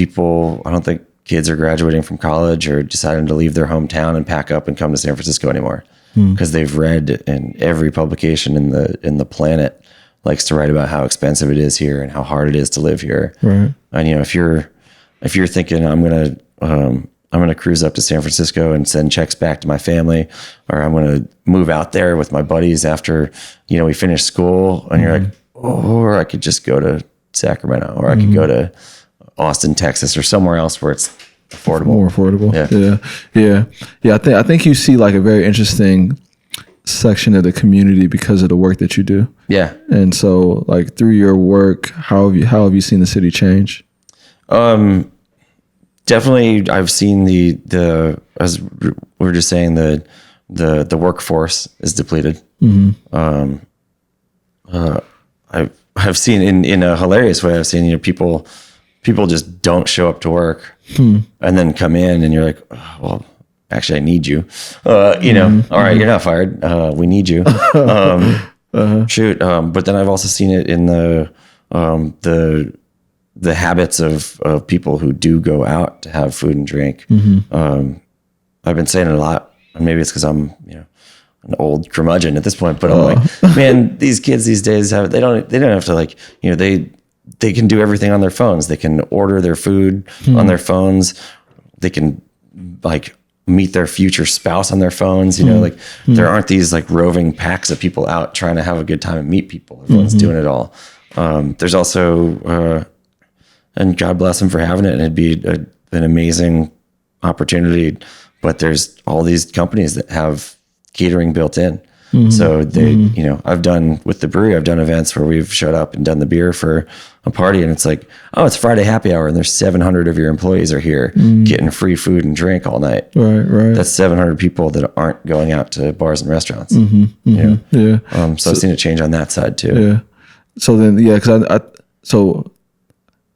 B: kids are graduating from college or deciding to leave their hometown and pack up and come to San Francisco anymore, because they've read in every publication in the planet likes to write about how expensive it is here and how hard it is to live here. And you know, if you're thinking I'm gonna cruise up to San Francisco and send checks back to my family, or I'm gonna move out there with my buddies after, you know, we finish school, and you're like, or I could just go to Sacramento, or I could go to Austin, Texas, or somewhere else where it's affordable.
A: More affordable. Yeah. I think you see like a very interesting section of the community because of the work that you do.
B: Yeah.
A: And so like through your work, how have you seen the city change?
B: Definitely, I've seen the as we were just saying, the workforce is depleted. I've seen in a hilarious way. I've seen, you know, people just don't show up to work and then come in, and you're like, oh, well, actually, I need you. You know, all right, you're not fired. We need you. Shoot. But then I've also seen it in the habits of people who do go out to have food and drink. I've been saying it a lot, and maybe it's because I'm, you know, an old curmudgeon at this point, but I'm like, man, these kids these days they don't have to, like, you know, they can do everything on their phones. They can order their food on their phones. They can like meet their future spouse on their phones. You know, like there aren't these like roving packs of people out trying to have a good time and meet people. Everyone's doing it all. There's also, and God bless them for having it, and it'd be an amazing opportunity. But there's all these companies that have catering built in. So they, you know, I've done with the brewery, I've done events where we've showed up and done the beer for a party, and it's like, oh, it's Friday happy hour, and there's 700 of your employees are here getting free food and drink all night. Right. That's 700 people that aren't going out to bars and restaurants. You know? So I've seen a change on that side too.
A: Yeah. So then, because so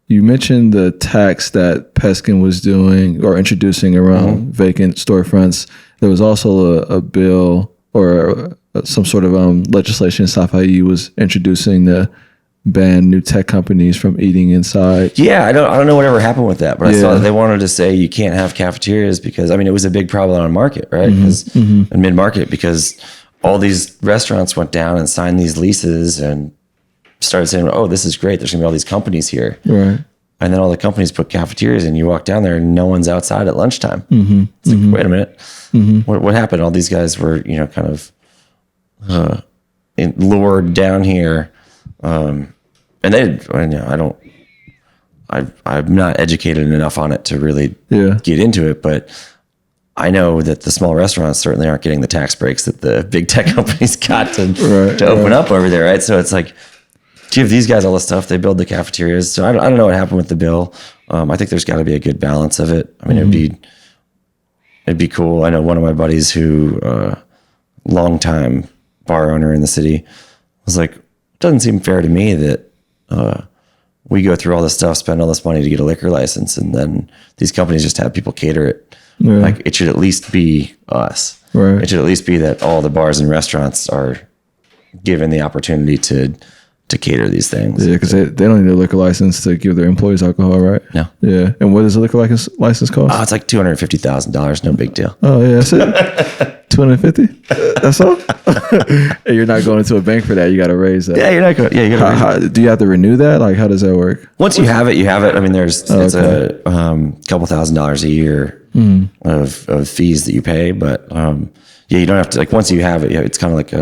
A: you mentioned the tax that Peskin was doing or introducing around vacant storefronts. There was also a bill or some sort of legislation Safai was introducing the ban new tech companies from eating inside.
B: Yeah, I don't know whatever happened with that, but I saw that they wanted to say you can't have cafeterias because it was a big problem on market, right? Because in mid market, because all these restaurants went down and signed these leases and started saying, "Oh, this is great. There's gonna be all these companies here."
A: Right.
B: And then all the companies put cafeterias, and you walk down there, and no one's outside at lunchtime. It's like, wait a minute, what happened? All these guys were, kind of lured down here, and I'm not educated enough on it to really get into it, but I know that the small restaurants certainly aren't getting the tax breaks that the big tech companies got to open up over there, right? So it's like, give these guys all the stuff, they build the cafeterias. So I don't know what happened with the bill. I think there's got to be a good balance of it. It'd be cool. I know one of my buddies who, longtime bar owner in the city, was like, it doesn't seem fair to me that we go through all this stuff, spend all this money to get a liquor license, and then these companies just have people cater it. Yeah. Like, it should at least be us.
A: Right.
B: It should at least be that all the bars and restaurants are given the opportunity to cater these things.
A: Yeah, because they don't need a liquor license to give their employees alcohol, right?
B: No.
A: Yeah. And what does a liquor license cost?
B: Oh, it's like $250,000. No big deal.
A: Oh, yeah, that's it. 250. That's all. And you're not going into a bank for that. You got to raise that.
B: Yeah, you're not going. Yeah, you got to.
A: Do you have to renew that? Like, how does that work?
B: Once you have it, you have it. It's a couple $1,000s a year of fees that you pay, but you don't have to. Like, once you have it, it's kind of like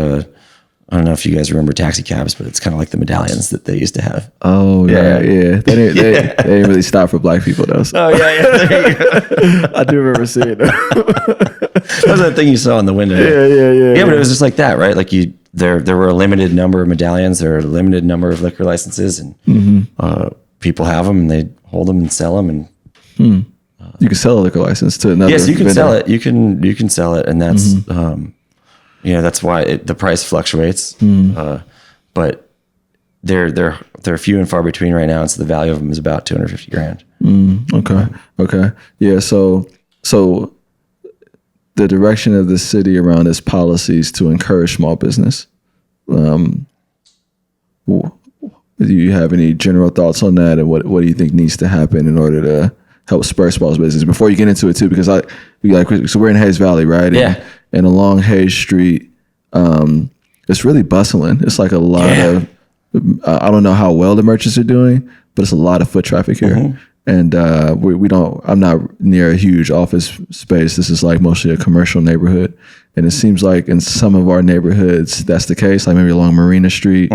B: I don't know if you guys remember taxi cabs, but it's kind of like the medallions that they used to have.
A: Oh, yeah. They didn't really stop for black people, though. So.
B: Oh, yeah. There you go.
A: I do remember seeing that.
B: That was that thing you saw in the window.
A: Yeah.
B: Yeah, but it was just like that, right? Like, there were a limited number of medallions, there were a limited number of liquor licenses, and people have them, and they hold them and sell them. And
A: you can sell a liquor license to another.
B: Yes, you can sell it. You can sell it, and that's that's why the price fluctuates. But they're few and far between right now, and so the value of them is about $250,000.
A: Okay. Yeah. So the direction of the city around its policies to encourage small business. Do you have any general thoughts on that, and what do you think needs to happen in order to help spur small business? Before you get into it too, because so we're in Hayes Valley, right?
B: Yeah.
A: And along Hayes Street, it's really bustling. It's like a lot of, I don't know how well the merchants are doing, but it's a lot of foot traffic here. And I'm not near a huge office space. This is like mostly a commercial neighborhood. And it seems like in some of our neighborhoods, that's the case. Like maybe along Marina Street,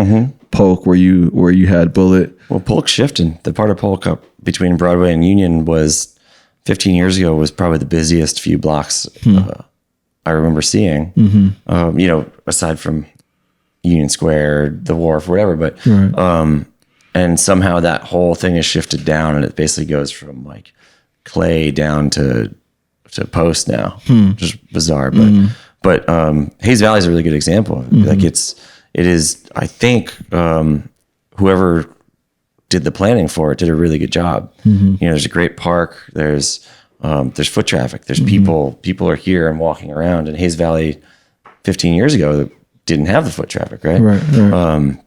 A: Polk, where you had Bullet.
B: Well, Polk's shifting. The part of Polk up between Broadway and Union was 15 years ago was probably the busiest few blocks I remember seeing. Aside from Union Square, the Wharf, whatever. But and somehow that whole thing is shifted down, and it basically goes from like Clay down to Post now, which is bizarre. But Hayes Valley is a really good example. Like it is. I think whoever did the planning for it did a really good job. There's a great park. There's foot traffic. There's people are here and walking around. And Hayes Valley 15 years ago didn't have the foot traffic, right?
A: Right.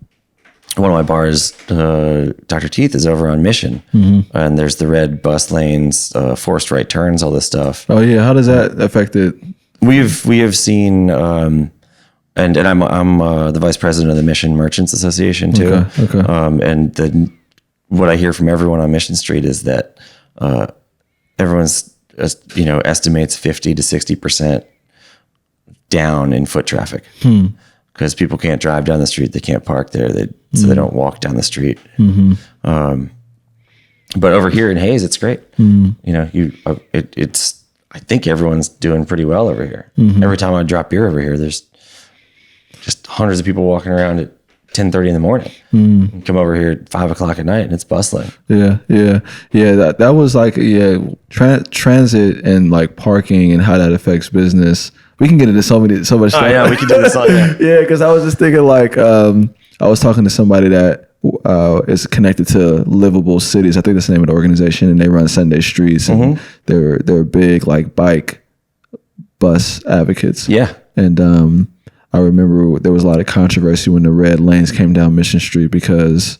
B: One of my bars, Dr. Teeth, is over on Mission, and there's the red bus lanes, forced right turns, all this stuff.
A: Oh yeah, how does that affect it?
B: We have seen, and I'm the vice president of the Mission Merchants Association too.
A: Okay.
B: And what I hear from everyone on Mission Street is that everyone's estimates 50 to 60% down in foot traffic. Because people can't drive down the street, they can't park there, so they don't walk down the street. But over here in Hayes, it's great. It's I think everyone's doing pretty well over here. Every time I drop beer over here, there's just hundreds of people walking around at 10:30 in the morning. And come over here at 5 o'clock at night, and it's bustling.
A: Yeah. That was like transit and like parking and how that affects business. We can get into so much stuff.
B: Oh yeah, we can do this all day.
A: Yeah, because I was just thinking like I was talking to somebody that is connected to Livable Cities. I think that's the name of the organization, and they run Sunday Streets, and they're big like bike bus advocates.
B: Yeah,
A: and I remember there was a lot of controversy when the red lanes came down Mission Street because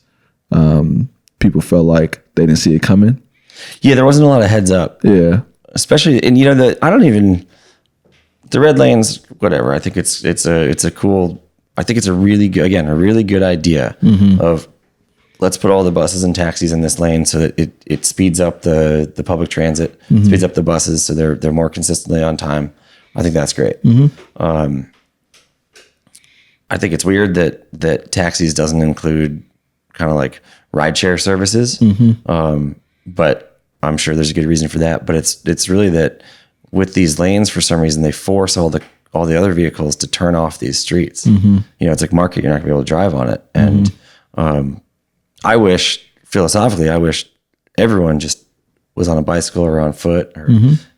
A: people felt like they didn't see it coming.
B: Yeah, there wasn't a lot of heads up.
A: Yeah.
B: Especially, and the red lanes, whatever. I think it's a cool. I think it's a really good idea of let's put all the buses and taxis in this lane so that it speeds up the public transit, speeds up the buses so they're more consistently on time. I think that's great. I think it's weird that taxis doesn't include kind of like rideshare services, but I'm sure there's a good reason for that. But it's really that with these lanes, for some reason, they force all the other vehicles to turn off these streets. It's like market, you're not gonna be able to drive on it. And I wish everyone just was on a bicycle or on foot or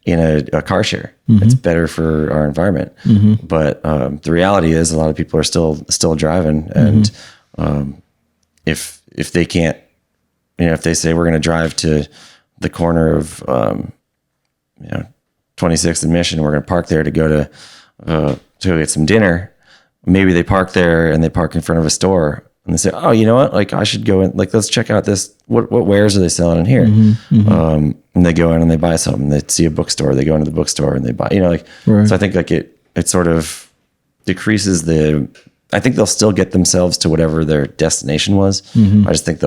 B: in a car share. It's better for our environment. But the reality is a lot of people are still driving. And if they can't, if they say we're going to drive to the corner of 26th and Mission, we're going to park there to go get some dinner. Maybe they park there and they park in front of a store. And they say, oh, you know what? Like I should go in, like, let's check out this. What wares are they selling in here? And they go in and they buy something. They see a bookstore. They go into the bookstore and they buy,
A: Right.
B: So I think like it sort of decreases I think they'll still get themselves to whatever their destination was. I just think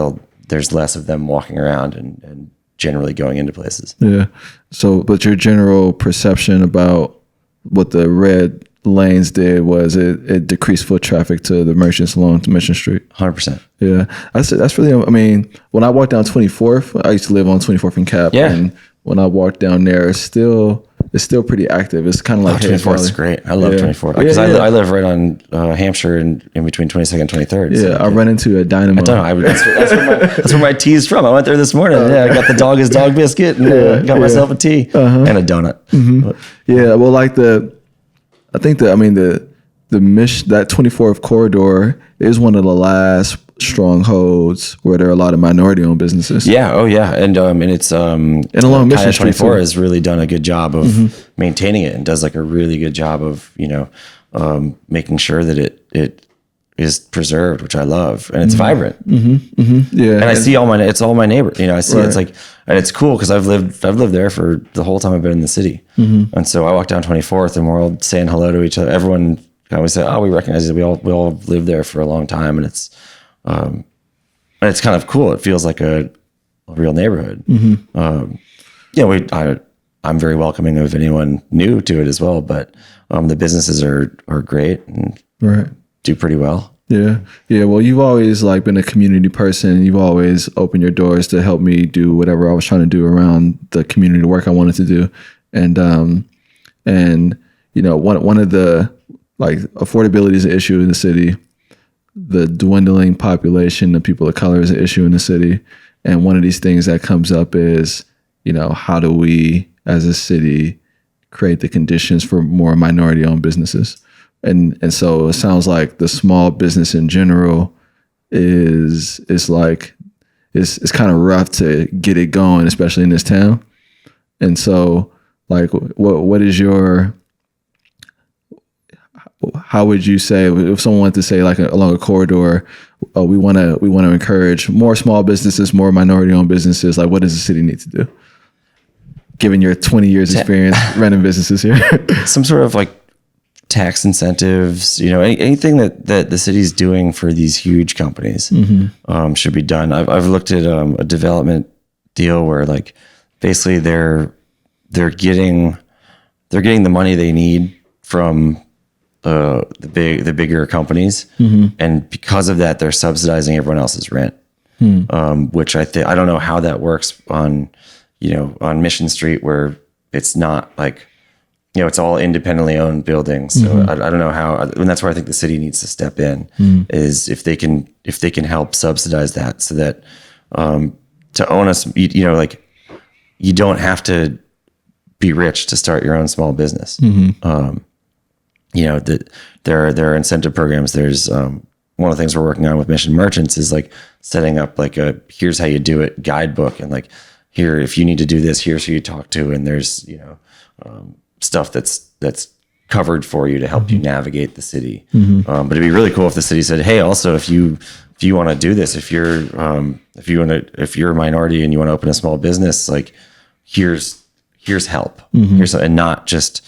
B: there's less of them walking around and generally going into places.
A: Yeah. So, but your general perception about what the red lanes did was it decreased foot traffic to the merchants along to Mission Street.
B: 100%.
A: Yeah, that's really. I mean, when I walk down 24th, I used to live on 24th and Cap.
B: Yeah.
A: And when I walk down there, it's still pretty active. It's kind of like
B: 24th is great. I love 24th because I live right on Hampshire and in between 22nd and 23rd.
A: Yeah,
B: So
A: I run into a Dynamo.
B: That's where my tea is from. I went there this morning. I got the dog is dog biscuit and got myself a tea and a donut.
A: Yeah, well, I think that the Mission, that 24th corridor is one of the last strongholds where there are a lot of minority-owned businesses.
B: Yeah. Oh, yeah. And it's and
A: along Mission Street
B: 24
A: too.
B: has really done a good job of maintaining it and does like a really good job of making sure that it is preserved, which I love, and it's vibrant.
A: Yeah,
B: and I see it's all my neighbors. I see it's like, and it's cool because I've lived there for the whole time I've been in the city, and so I walk down 24th and we're all saying hello to each other. Everyone kind of say, "Oh, we recognize it. We all lived there for a long time," and it's kind of cool. It feels like a real neighborhood. I'm very welcoming of anyone new to it as well, but the businesses are great and do pretty well.
A: Yeah. Well, you've always been a community person. You've always opened your doors to help me do whatever I was trying to do around the community work I wanted to do. And one of the affordability is an issue in the city. The dwindling population of people of color is an issue in the city. And one of these things that comes up is, how do we as a city create the conditions for more minority-owned businesses? And so it sounds like the small business in general is kind of rough to get it going, especially in this town. And so what is how would you say if someone wanted to say along a corridor, we want to encourage more small businesses, more minority-owned businesses, what does the city need to do? Given your 20 years experience running businesses here.
B: Some sort of tax incentives, anything that the city's doing for these huge companies should be done. I've looked at a development deal where basically they're getting the money they need from the bigger companies, and because of that, they're subsidizing everyone else's rent. Which I don't know how that works on Mission Street where it's not it's all independently owned buildings. So I don't know how, and that's where I think the city needs to step in is if they can help subsidize that so that to own us, you don't have to be rich to start your own small business. There are incentive programs. There's one of the things we're working on with Mission Merchants is setting up a here's how you do it guidebook, and here, if you need to do this, here's who you talk to, and there's stuff that's covered for you to help you navigate the city. But it'd be really cool if the city said, hey, also if you if you want to do this, if you're a minority and you want to open a small business, like here's help. And not just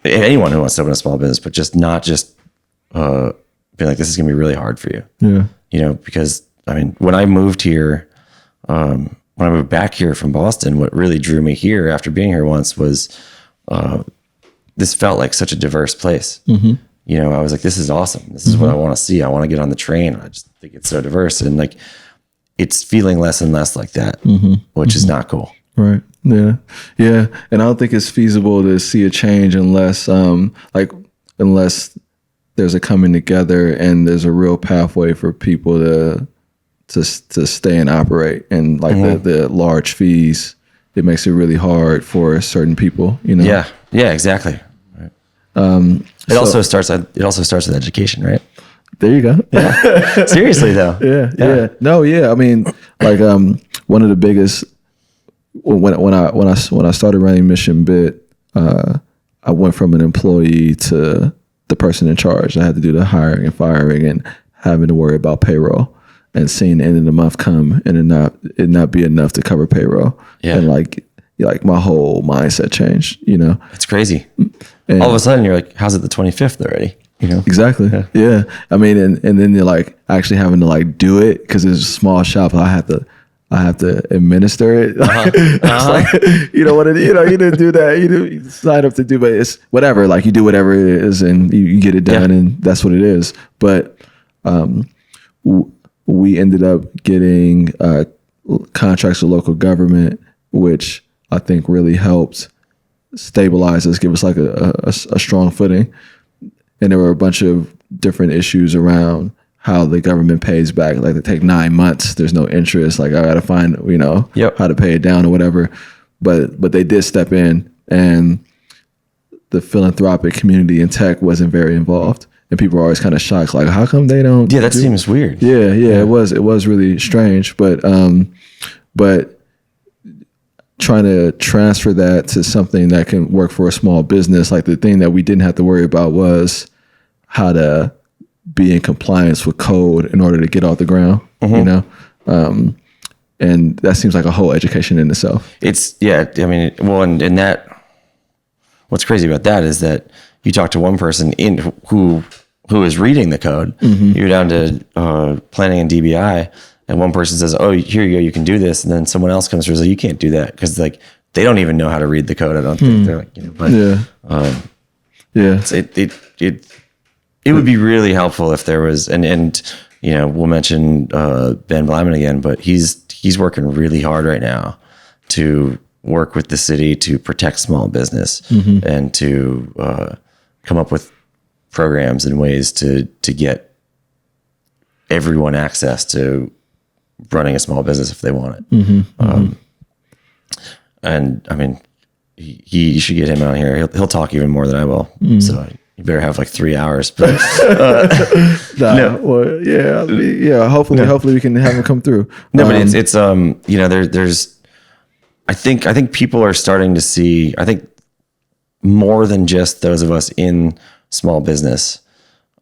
B: anyone who wants to open a small business, but not just being like, this is going to be really hard for you.
A: Yeah.
B: You know, because I mean, when I moved here, when I moved back here from Boston, what really drew me here after being here once was, this felt like such a diverse place. You know, I was like, this is awesome. This is what I want to see. I want to get on the train. I just think it's so diverse, and like, it's feeling less and less like that, which is not cool.
A: Right. Yeah. Yeah. And I don't think it's feasible to see a change unless there's a coming together and there's a real pathway for people to stay and operate. And like the large fees, it makes it really hard for certain people, you know?
B: Yeah. Yeah, exactly. Right. It also starts with education, right?
A: There you go.
B: Yeah. Seriously though.
A: Yeah. No, yeah. I mean, like, one of the biggest, when I started running Mission Bit, I went from an employee to the person in charge. I had to do the hiring and firing and having to worry about payroll, and seeing the end of the month come and it not be enough to cover payroll.
B: Yeah.
A: And like my whole mindset changed, you know?
B: It's crazy.
A: And
B: all of a sudden you're like, how's it the 25th already? You know?
A: Exactly. Yeah. I mean, and then you're like actually having to like do it because it's a small shop. I have to administer it. It's like, you know what? You didn't do that. You sign up to do, but it's whatever. Like you do whatever it is, and you get it done, and that's what it is. But we ended up getting contracts with local government, which I think really helped stabilize us, give us like a strong footing. And there were a bunch of different issues around how the government pays back. Like they take 9 months, there's no interest. Like I got to find, how to pay it down or whatever. But they did step in, and the philanthropic community in tech wasn't very involved. And people were always kind of shocked, like, how come they don't?
B: Yeah, that seems weird.
A: Yeah. It was really strange. But trying to transfer that to something that can work for a small business, like the thing that we didn't have to worry about was how to be in compliance with code in order to get off the ground, you know? And that seems like a whole education in itself.
B: And that, what's crazy about that is that you talk to one person who is reading the code, you're down to planning and DBI, and one person says, oh, here you go, you can do this. And then someone else comes through and says, you can't do that. Cause like, they don't even know how to read the code. I don't think they're like, but it would be really helpful if there was, and we'll mention Ben Blyman again, but he's working really hard right now to work with the city to protect small business and to come up with programs and ways to get everyone access to running a small business if they want it. And I mean, you should get him out here. He'll talk even more than I will. So you better have like 3 hours. But
A: hopefully we can have him come through.
B: No, but it's there's I think people are starting to see, I think more than just those of us in small business.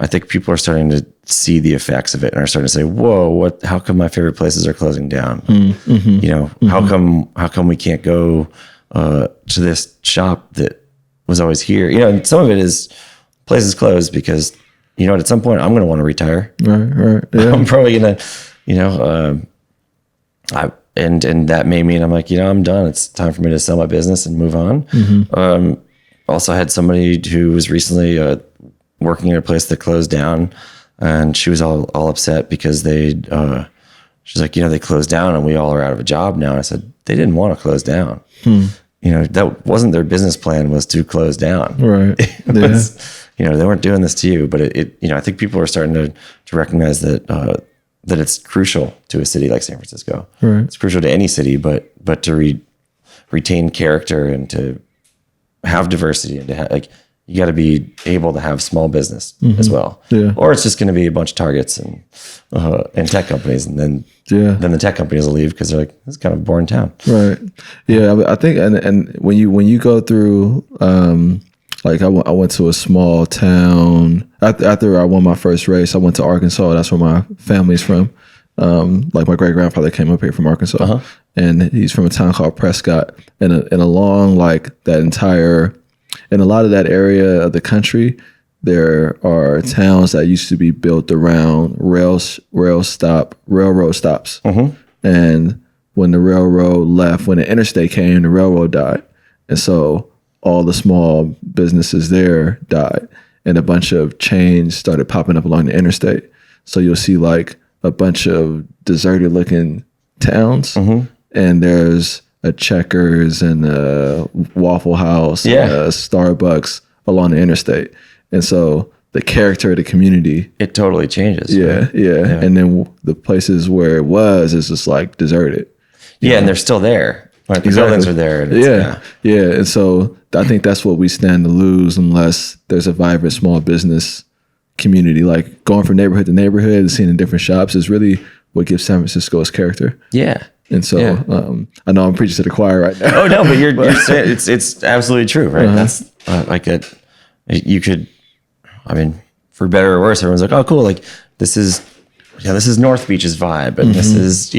B: I think people are starting to see the effects of it and are starting to say, whoa, how come my favorite places are closing down? How come we can't go to this shop that was always here? And some of it is places closed because, at some point I'm going to want to retire.
A: Right. Yeah.
B: I'm probably going to, and that may mean I'm like, I'm done. It's time for me to sell my business and move on. Also had somebody who was recently working at a place that closed down, and she was all upset because she's like, they closed down and we all are out of a job now. And I said, they didn't want to close down. That wasn't their business plan, was to close down.
A: Right.
B: They weren't doing this to you, but I think people are starting to recognize that it's crucial to a city like San Francisco.
A: Right.
B: It's crucial to any city, but to retain character and to have diversity and to have, you got to be able to have small business as well.
A: Yeah.
B: Or it's just going to be a bunch of Targets and tech companies, and then the tech companies will leave because they're like, this is kind of a boring town.
A: Right. Yeah. I think, and when you go through Like I went to a small town after I won my first race. I went to Arkansas. That's where my family's from. Like my great grandfather came up here from Arkansas, and he's from a town called Prescott. And along like that entire, in a lot of that area of the country, there are towns that used to be built around railroad stops. And when the railroad left, when the interstate came, the railroad died, and so all the small businesses there died, and a bunch of chains started popping up along the interstate. So you'll see like a bunch of deserted looking towns, and there's a Checkers and a Waffle House, and a Starbucks along the interstate. And so the character of the community,
B: it totally changes.
A: Yeah. And then the places where it was is just like deserted.
B: Yeah, and they're still there. Like the buildings are there. And
A: yeah. And so I think that's what we stand to lose unless there's a vibrant small business community. Like going from neighborhood to neighborhood and seeing the different shops is really what gives San Francisco its character.
B: Yeah.
A: And so I know I'm preaching to the choir right now.
B: Oh no, but you're saying it's absolutely true, right? That's you could, I mean, for better or worse, everyone's like, oh, cool. Like this is North Beach's vibe, and this is,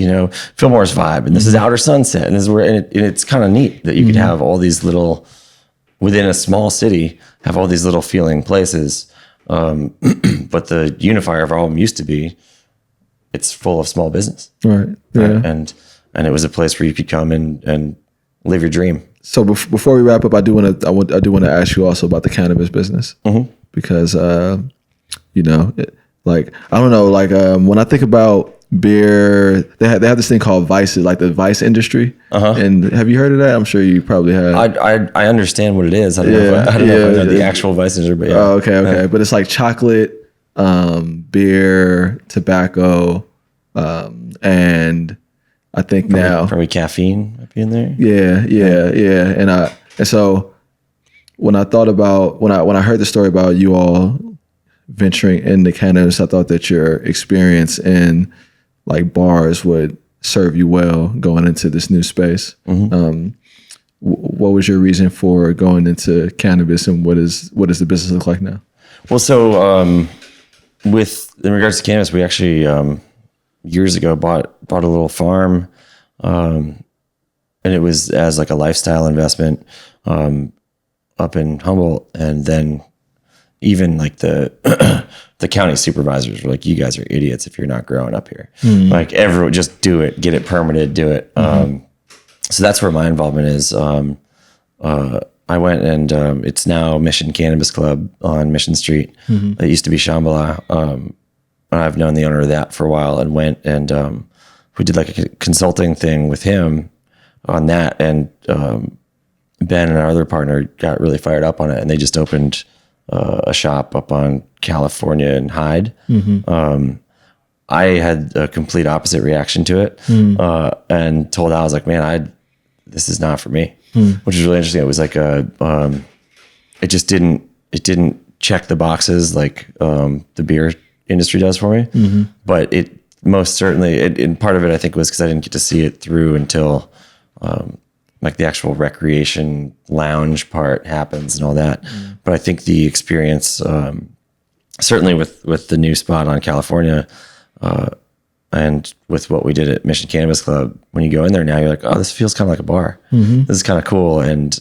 B: Fillmore's vibe, and this is Outer Sunset, and this is where, and it's kind of neat that you could have all these little, within a small city, have all these little feeling places. But the unifier of all of them used to be, it's full of small business.
A: Right. Yeah.
B: Right? And it was a place where you could come and live your dream.
A: So before we wrap up, I do want to ask you also about the cannabis business, because like I don't know, like when I think about beer, they have this thing called Vice, like the Vice industry. And have you heard of that? I'm sure you probably have.
B: I understand what it is. I don't know if I know the actual Vice industry, but yeah.
A: Oh, okay. But it's like chocolate, beer, tobacco, and I think now
B: probably caffeine might be in there.
A: Yeah. And so when I thought about when I heard the story about you all venturing into cannabis, I thought that your experience in like bars would serve you well going into this new space. What was your reason for going into cannabis, and what does the business look like now?
B: Well, so in regards to cannabis, we actually years ago bought a little farm, and it was as like a lifestyle investment up in Humboldt, and then even like the county supervisors were like, "You guys are idiots if you're not growing up here. Like everyone, just do it, get it permitted, do it." So that's where my involvement is. I went and it's now Mission Cannabis Club on Mission Street. It used to be Shambhala. I've known the owner of that for a while, and went and we did like a consulting thing with him on that. And Ben and our other partner got really fired up on it, and they just opened a shop up on California and Hyde. I had a complete opposite reaction to it, and told Al, I was like, man, this is not for me, which is really interesting. It was like it didn't check the boxes like the beer industry does for me, but it most certainly, and part of it I think was because I didn't get to see it through until like the actual recreation lounge part happens and all that. But I think the experience, certainly with the new spot on California, and with what we did at Mission Cannabis Club, when you go in there now, you're like, oh, this feels kind of like a bar. This is kind of cool. And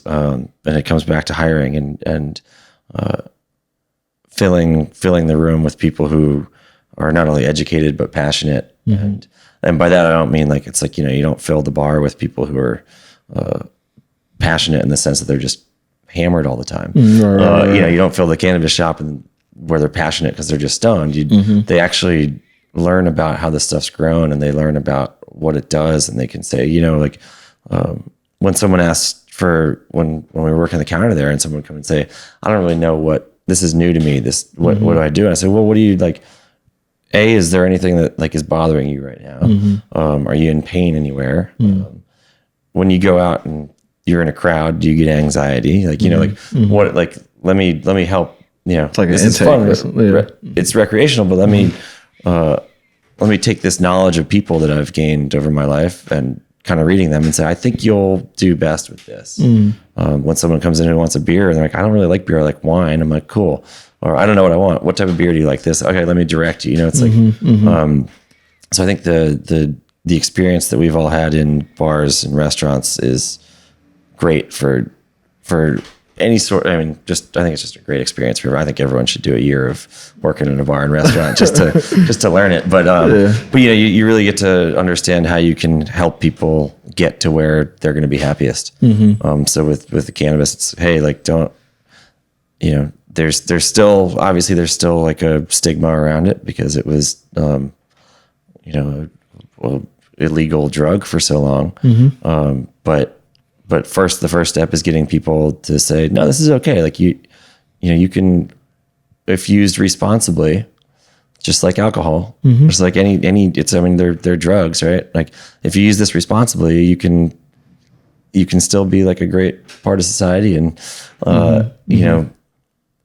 B: it comes back to hiring and filling the room with people who are not only educated, but passionate. And by that, I don't mean like, it's like, you don't fill the bar with people who are passionate in the sense that they're just hammered all the time. You don't fill the cannabis shop where they're passionate because they're just stoned. They actually learn about how this stuff's grown, and they learn about what it does, and they can say, like when someone asks for when we were working the counter there, and someone would come and say, I don't really know what this is, new to me. What do I do? And I say, well, what do you like? Is there anything that like is bothering you right now? Are you in pain anywhere? When you go out and you're in a crowd, do you get anxiety? Like, what, like, let me help,
A: it's like
B: this is fun. It's recreational, but let me take this knowledge of people that I've gained over my life and kind of reading them and say, I think you'll do best with this. When someone comes in and wants a beer and they're like, I don't really like beer, I like wine. I'm like, cool. Or I don't know what I want. What type of beer do you like? This? Okay, let me direct you. You know, it's like, so I think the experience that we've all had in bars and restaurants is great for any sort. I mean, I think it's just a great experience for. I think everyone should do a year of working in a bar and restaurant just to learn it. But but you really get to understand how you can help people get to where they're going to be happiest. So with the cannabis, it's hey, like don't, there's still obviously there's still like a stigma around it because it was a illegal drug for so long. But the first step is getting people to say, no, this is okay. Like you can, if used responsibly, just like alcohol, just like they're drugs, right? Like if you use this responsibly, you can still be like a great part of society. And,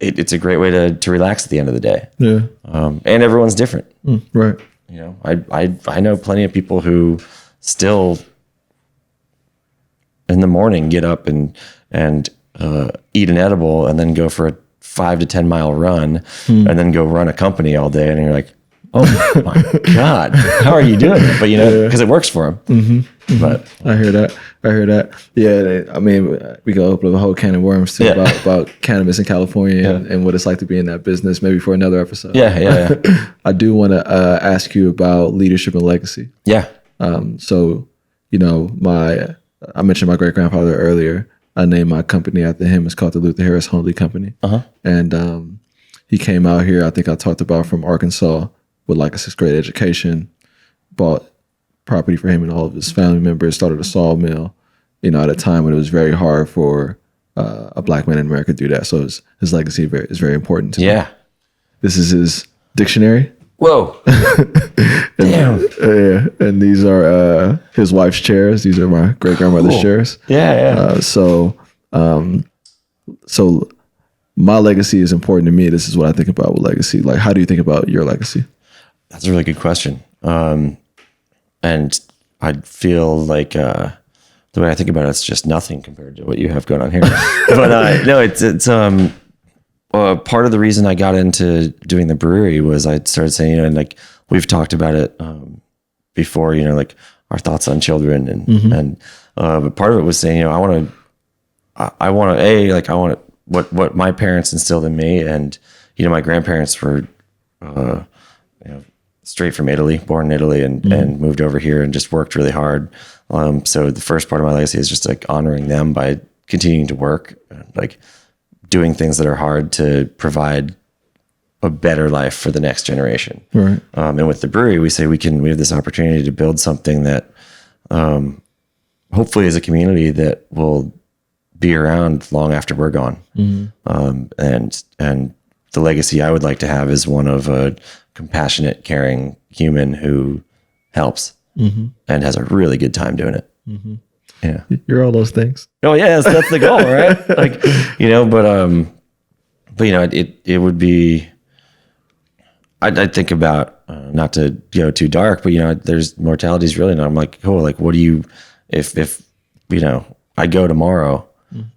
B: it's a great way to relax at the end of the day. Yeah. And everyone's different.
A: Right.
B: I know plenty of people who still in the morning get up and eat an edible and then go for a 5 to 10 mile run and then go run a company all day. And you're like, oh my God, how are you doing it? But because it works for them. But
A: I hear that. Yeah. I mean, we could open up a whole can of worms too about cannabis in California and what it's like to be in that business, maybe for another episode.
B: Yeah.
A: I do want to ask you about leadership and legacy.
B: Yeah.
A: So, I mentioned my great grandfather earlier. I named my company after him. It's called the Luther Harris Hundley Company. And he came out here, I think I talked about, from Arkansas with like a 6th grade education, bought property for him and all of his family members, started a sawmill, at a time when it was very hard for a black man in America to do that. So his legacy is very important to me.
B: Yeah.
A: This is his dictionary.
B: Whoa. Damn.
A: And these are his wife's chairs. These are my great grandmother's chairs.
B: Yeah.
A: So my legacy is important to me. This is what I think about with legacy. Like, how do you think about your legacy?
B: That's a really good question. And I feel like the way I think about it's just nothing compared to what you have going on here. But no, it's part of the reason I got into doing the brewery was I started saying, and like we've talked about it before, like our thoughts on children and but part of it was saying, I want what my parents instilled in me, and my grandparents were straight from Italy, born in Italy, and moved over here and just worked really hard. So the first part of my legacy is just like honoring them by continuing to work, like doing things that are hard to provide a better life for the next generation.
A: Right.
B: And with the brewery, we say we have this opportunity to build something that hopefully is a community that will be around long after we're gone. And the legacy I would like to have is one of a compassionate, caring human who helps and has a really good time doing it. Yeah.
A: You're all those things.
B: Oh yeah, that's the goal, right? Like, but it would be, I'd think about, not to go too dark, but there's mortality is really not, I'm like, cool. Like, what do you, if I go tomorrow,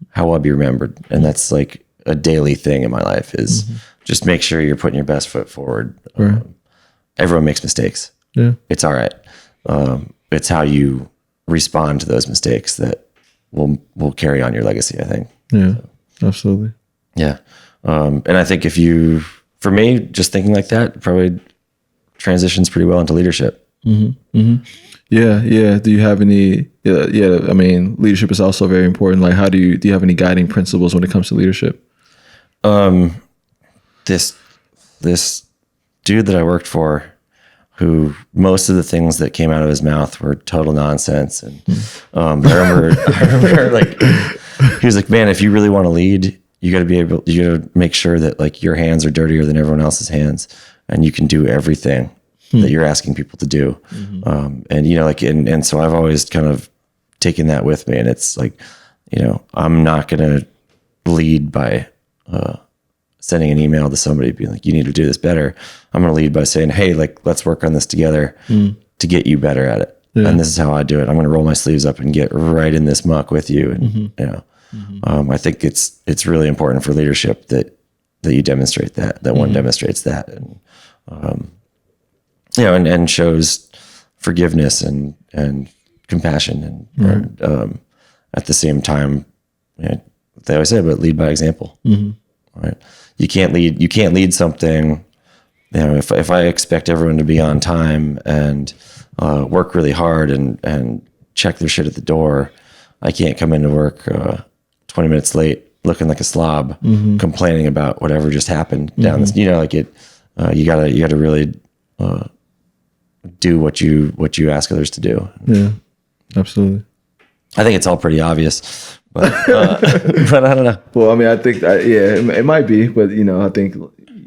B: how will I be remembered? And that's like a daily thing in my life is just make sure you're putting your best foot forward.
A: Right.
B: Everyone makes mistakes.
A: Yeah.
B: It's all right. It's how you respond to those mistakes that will carry on your legacy, I think.
A: Yeah, absolutely.
B: Yeah. And I think for me, just thinking like that probably transitions pretty well into leadership.
A: Yeah. Do you have any, I mean, leadership is also very important. Like, do you have any guiding principles when it comes to leadership?
B: This dude that I worked for, who most of the things that came out of his mouth were total nonsense. And I remember like, he was like, man, if you really want to lead, you got to make sure that like your hands are dirtier than everyone else's hands and you can do everything that you're asking people to do. And so I've always kind of taken that with me, and it's like, I'm not going to lead by, sending an email to somebody being like, you need to do this better. I'm going to lead by saying, hey, like, let's work on this together to get you better at it. and this is how I do it. I'm going to roll my sleeves up and get right in this muck with you. And I think it's really important for leadership that you demonstrate that one demonstrates that, and and shows forgiveness and compassion and at the same time, they always say, but lead by example. Right? You can't lead something. If I expect everyone to be on time and work really hard and check their shit at the door, I can't come into work 20 minutes late, looking like a slob, complaining about whatever just happened down this. You gotta really do what you ask others to do.
A: Yeah, absolutely.
B: I think it's all pretty obvious, but but I don't know.
A: Well, I mean, I think it might be, but I think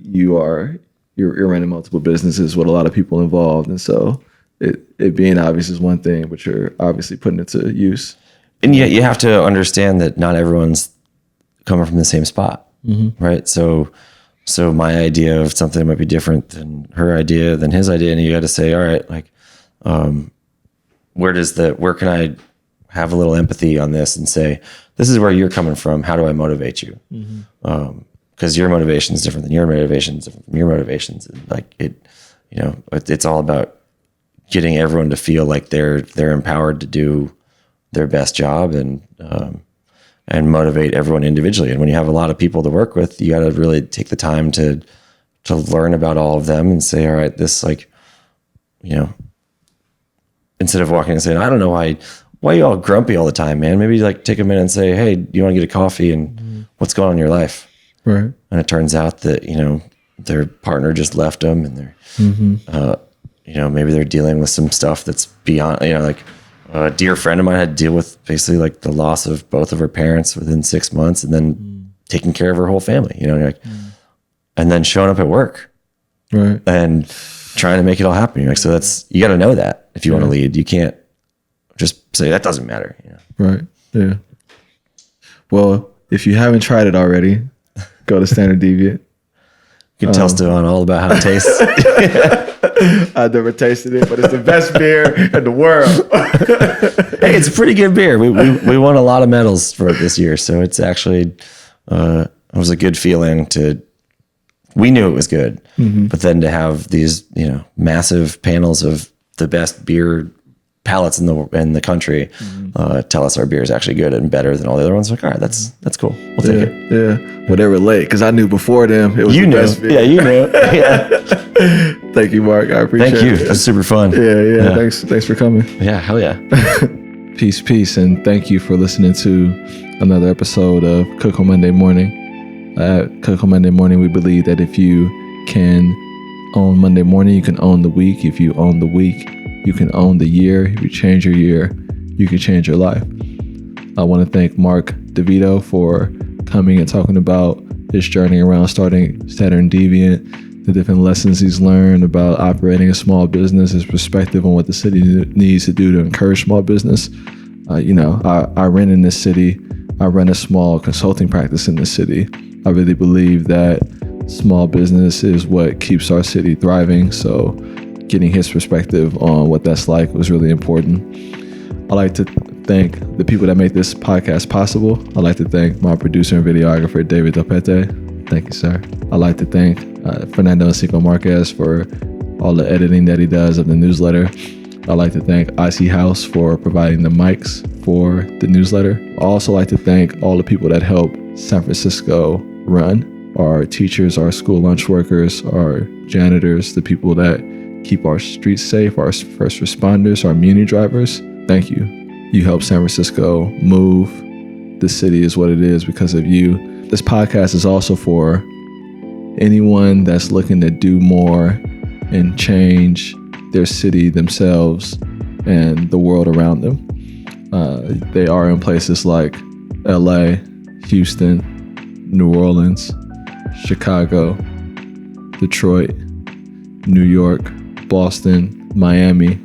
A: you're running multiple businesses with a lot of people involved, and so it being obvious is one thing, but you're obviously putting it to use.
B: And yet you have to understand that not everyone's coming from the same spot, right? So my idea of something might be different than her idea, than his idea, and you got to say, all right, like, where can I have a little empathy on this and say, this is where you're coming from. How do I motivate you? Because your motivation is different than your motivations, different from your motivations. And like it's all about getting everyone to feel like they're empowered to do their best job and motivate everyone individually. And when you have a lot of people to work with, you got to really take the time to learn about all of them and say, all right, this instead of walking and saying, I don't know why are you all grumpy all the time, man? Maybe like take a minute and say, hey, do you want to get a coffee and what's going on in your life?
A: Right.
B: And it turns out that, their partner just left them and they're, maybe they're dealing with some stuff that's beyond, like a dear friend of mine had to deal with basically like the loss of both of her parents within 6 months and then taking care of her whole family, and then showing up at work.
A: Right.
B: And trying to make it all happen. Like, so you got to know that if you want to lead, you can't just say that doesn't matter.
A: Right. Yeah. Well, if you haven't tried it already, go to Standard Deviant.
B: You can tell Stefan all about how it tastes.
A: I've never tasted it, but it's the best beer in the world.
B: Hey, it's a pretty good beer. We won a lot of medals for it this year, so it's actually it was a good feeling we knew it was good, but then to have these massive panels of the best beer palates in the country tell us our beer is actually good and better than all the other ones. Like, all right, that's cool. We'll take it.
A: Yeah. Well, they were late because I knew before them it was the best beer.
B: Yeah, you knew. Yeah.
A: Thank you, Mark. I appreciate it.
B: Thank you. That's super fun.
A: Yeah. Thanks for coming.
B: Yeah, hell yeah.
A: Peace, and thank you for listening to another episode of Cook on Monday Morning. At Cook on Monday Morning, we believe that if you can own Monday morning, you can own the week. If you own the week, you can own the year. If you change your year, you can change your life. I want to thank Mark DeVito for coming and talking about his journey around starting Standard Deviant, the different lessons he's learned about operating a small business, his perspective on what the city needs to do to encourage small business. I rent in this city. I run a small consulting practice in the city. I really believe that small business is what keeps our city thriving. So getting his perspective on what that's like was really important. I'd like to thank the people that make this podcast possible. I'd like to thank my producer and videographer, David Delpete. Thank you, sir. I'd like to thank Fernando Encico Marquez for all the editing that he does of the newsletter. I'd like to thank IC House for providing the mics for the newsletter. I'd also like to thank all the people that help San Francisco run, our teachers, our school lunch workers, our janitors, the people that keep our streets safe, our first responders, our muni drivers. Thank you. You help San Francisco move. The city is what it is because of you. This podcast is also for anyone that's looking to do more and change their city, themselves, and the world around them. They are in places like LA, Houston, New Orleans, Chicago, Detroit, New York, Boston, Miami,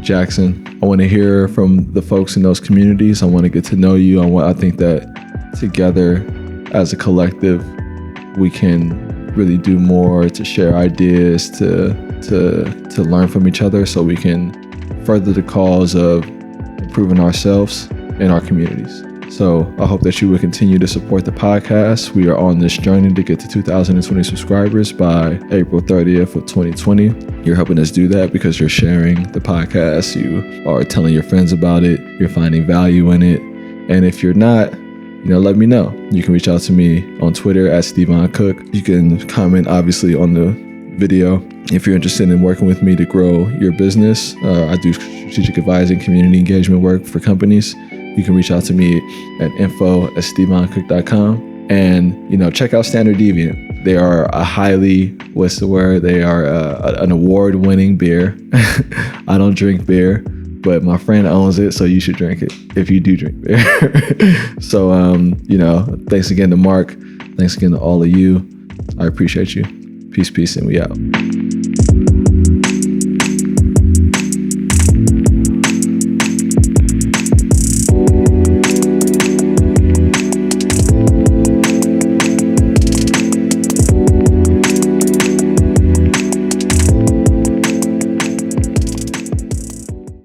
A: Jackson. I want to hear from the folks in those communities. I want to get to know you. I think that together as a collective, we can really do more to share ideas, to learn from each other so we can further the cause of improving ourselves and our communities. So I hope that you will continue to support the podcast. We are on this journey to get to 2,020 subscribers by April 30th of 2020. You're helping us do that because you're sharing the podcast. You are telling your friends about it. You're finding value in it. And if you're not, let me know. You can reach out to me on Twitter at Stevon Cook. You can comment, obviously, on the video. If you're interested in working with me to grow your business, I do strategic advising, community engagement work for companies. You can reach out to me at info@stevoncook.com. And, check out Standard Deviant. They are a highly, they are an award-winning beer. I don't drink beer, but my friend owns it, so you should drink it if you do drink beer. So, thanks again to Mark. Thanks again to all of you. I appreciate you. Peace, and we out.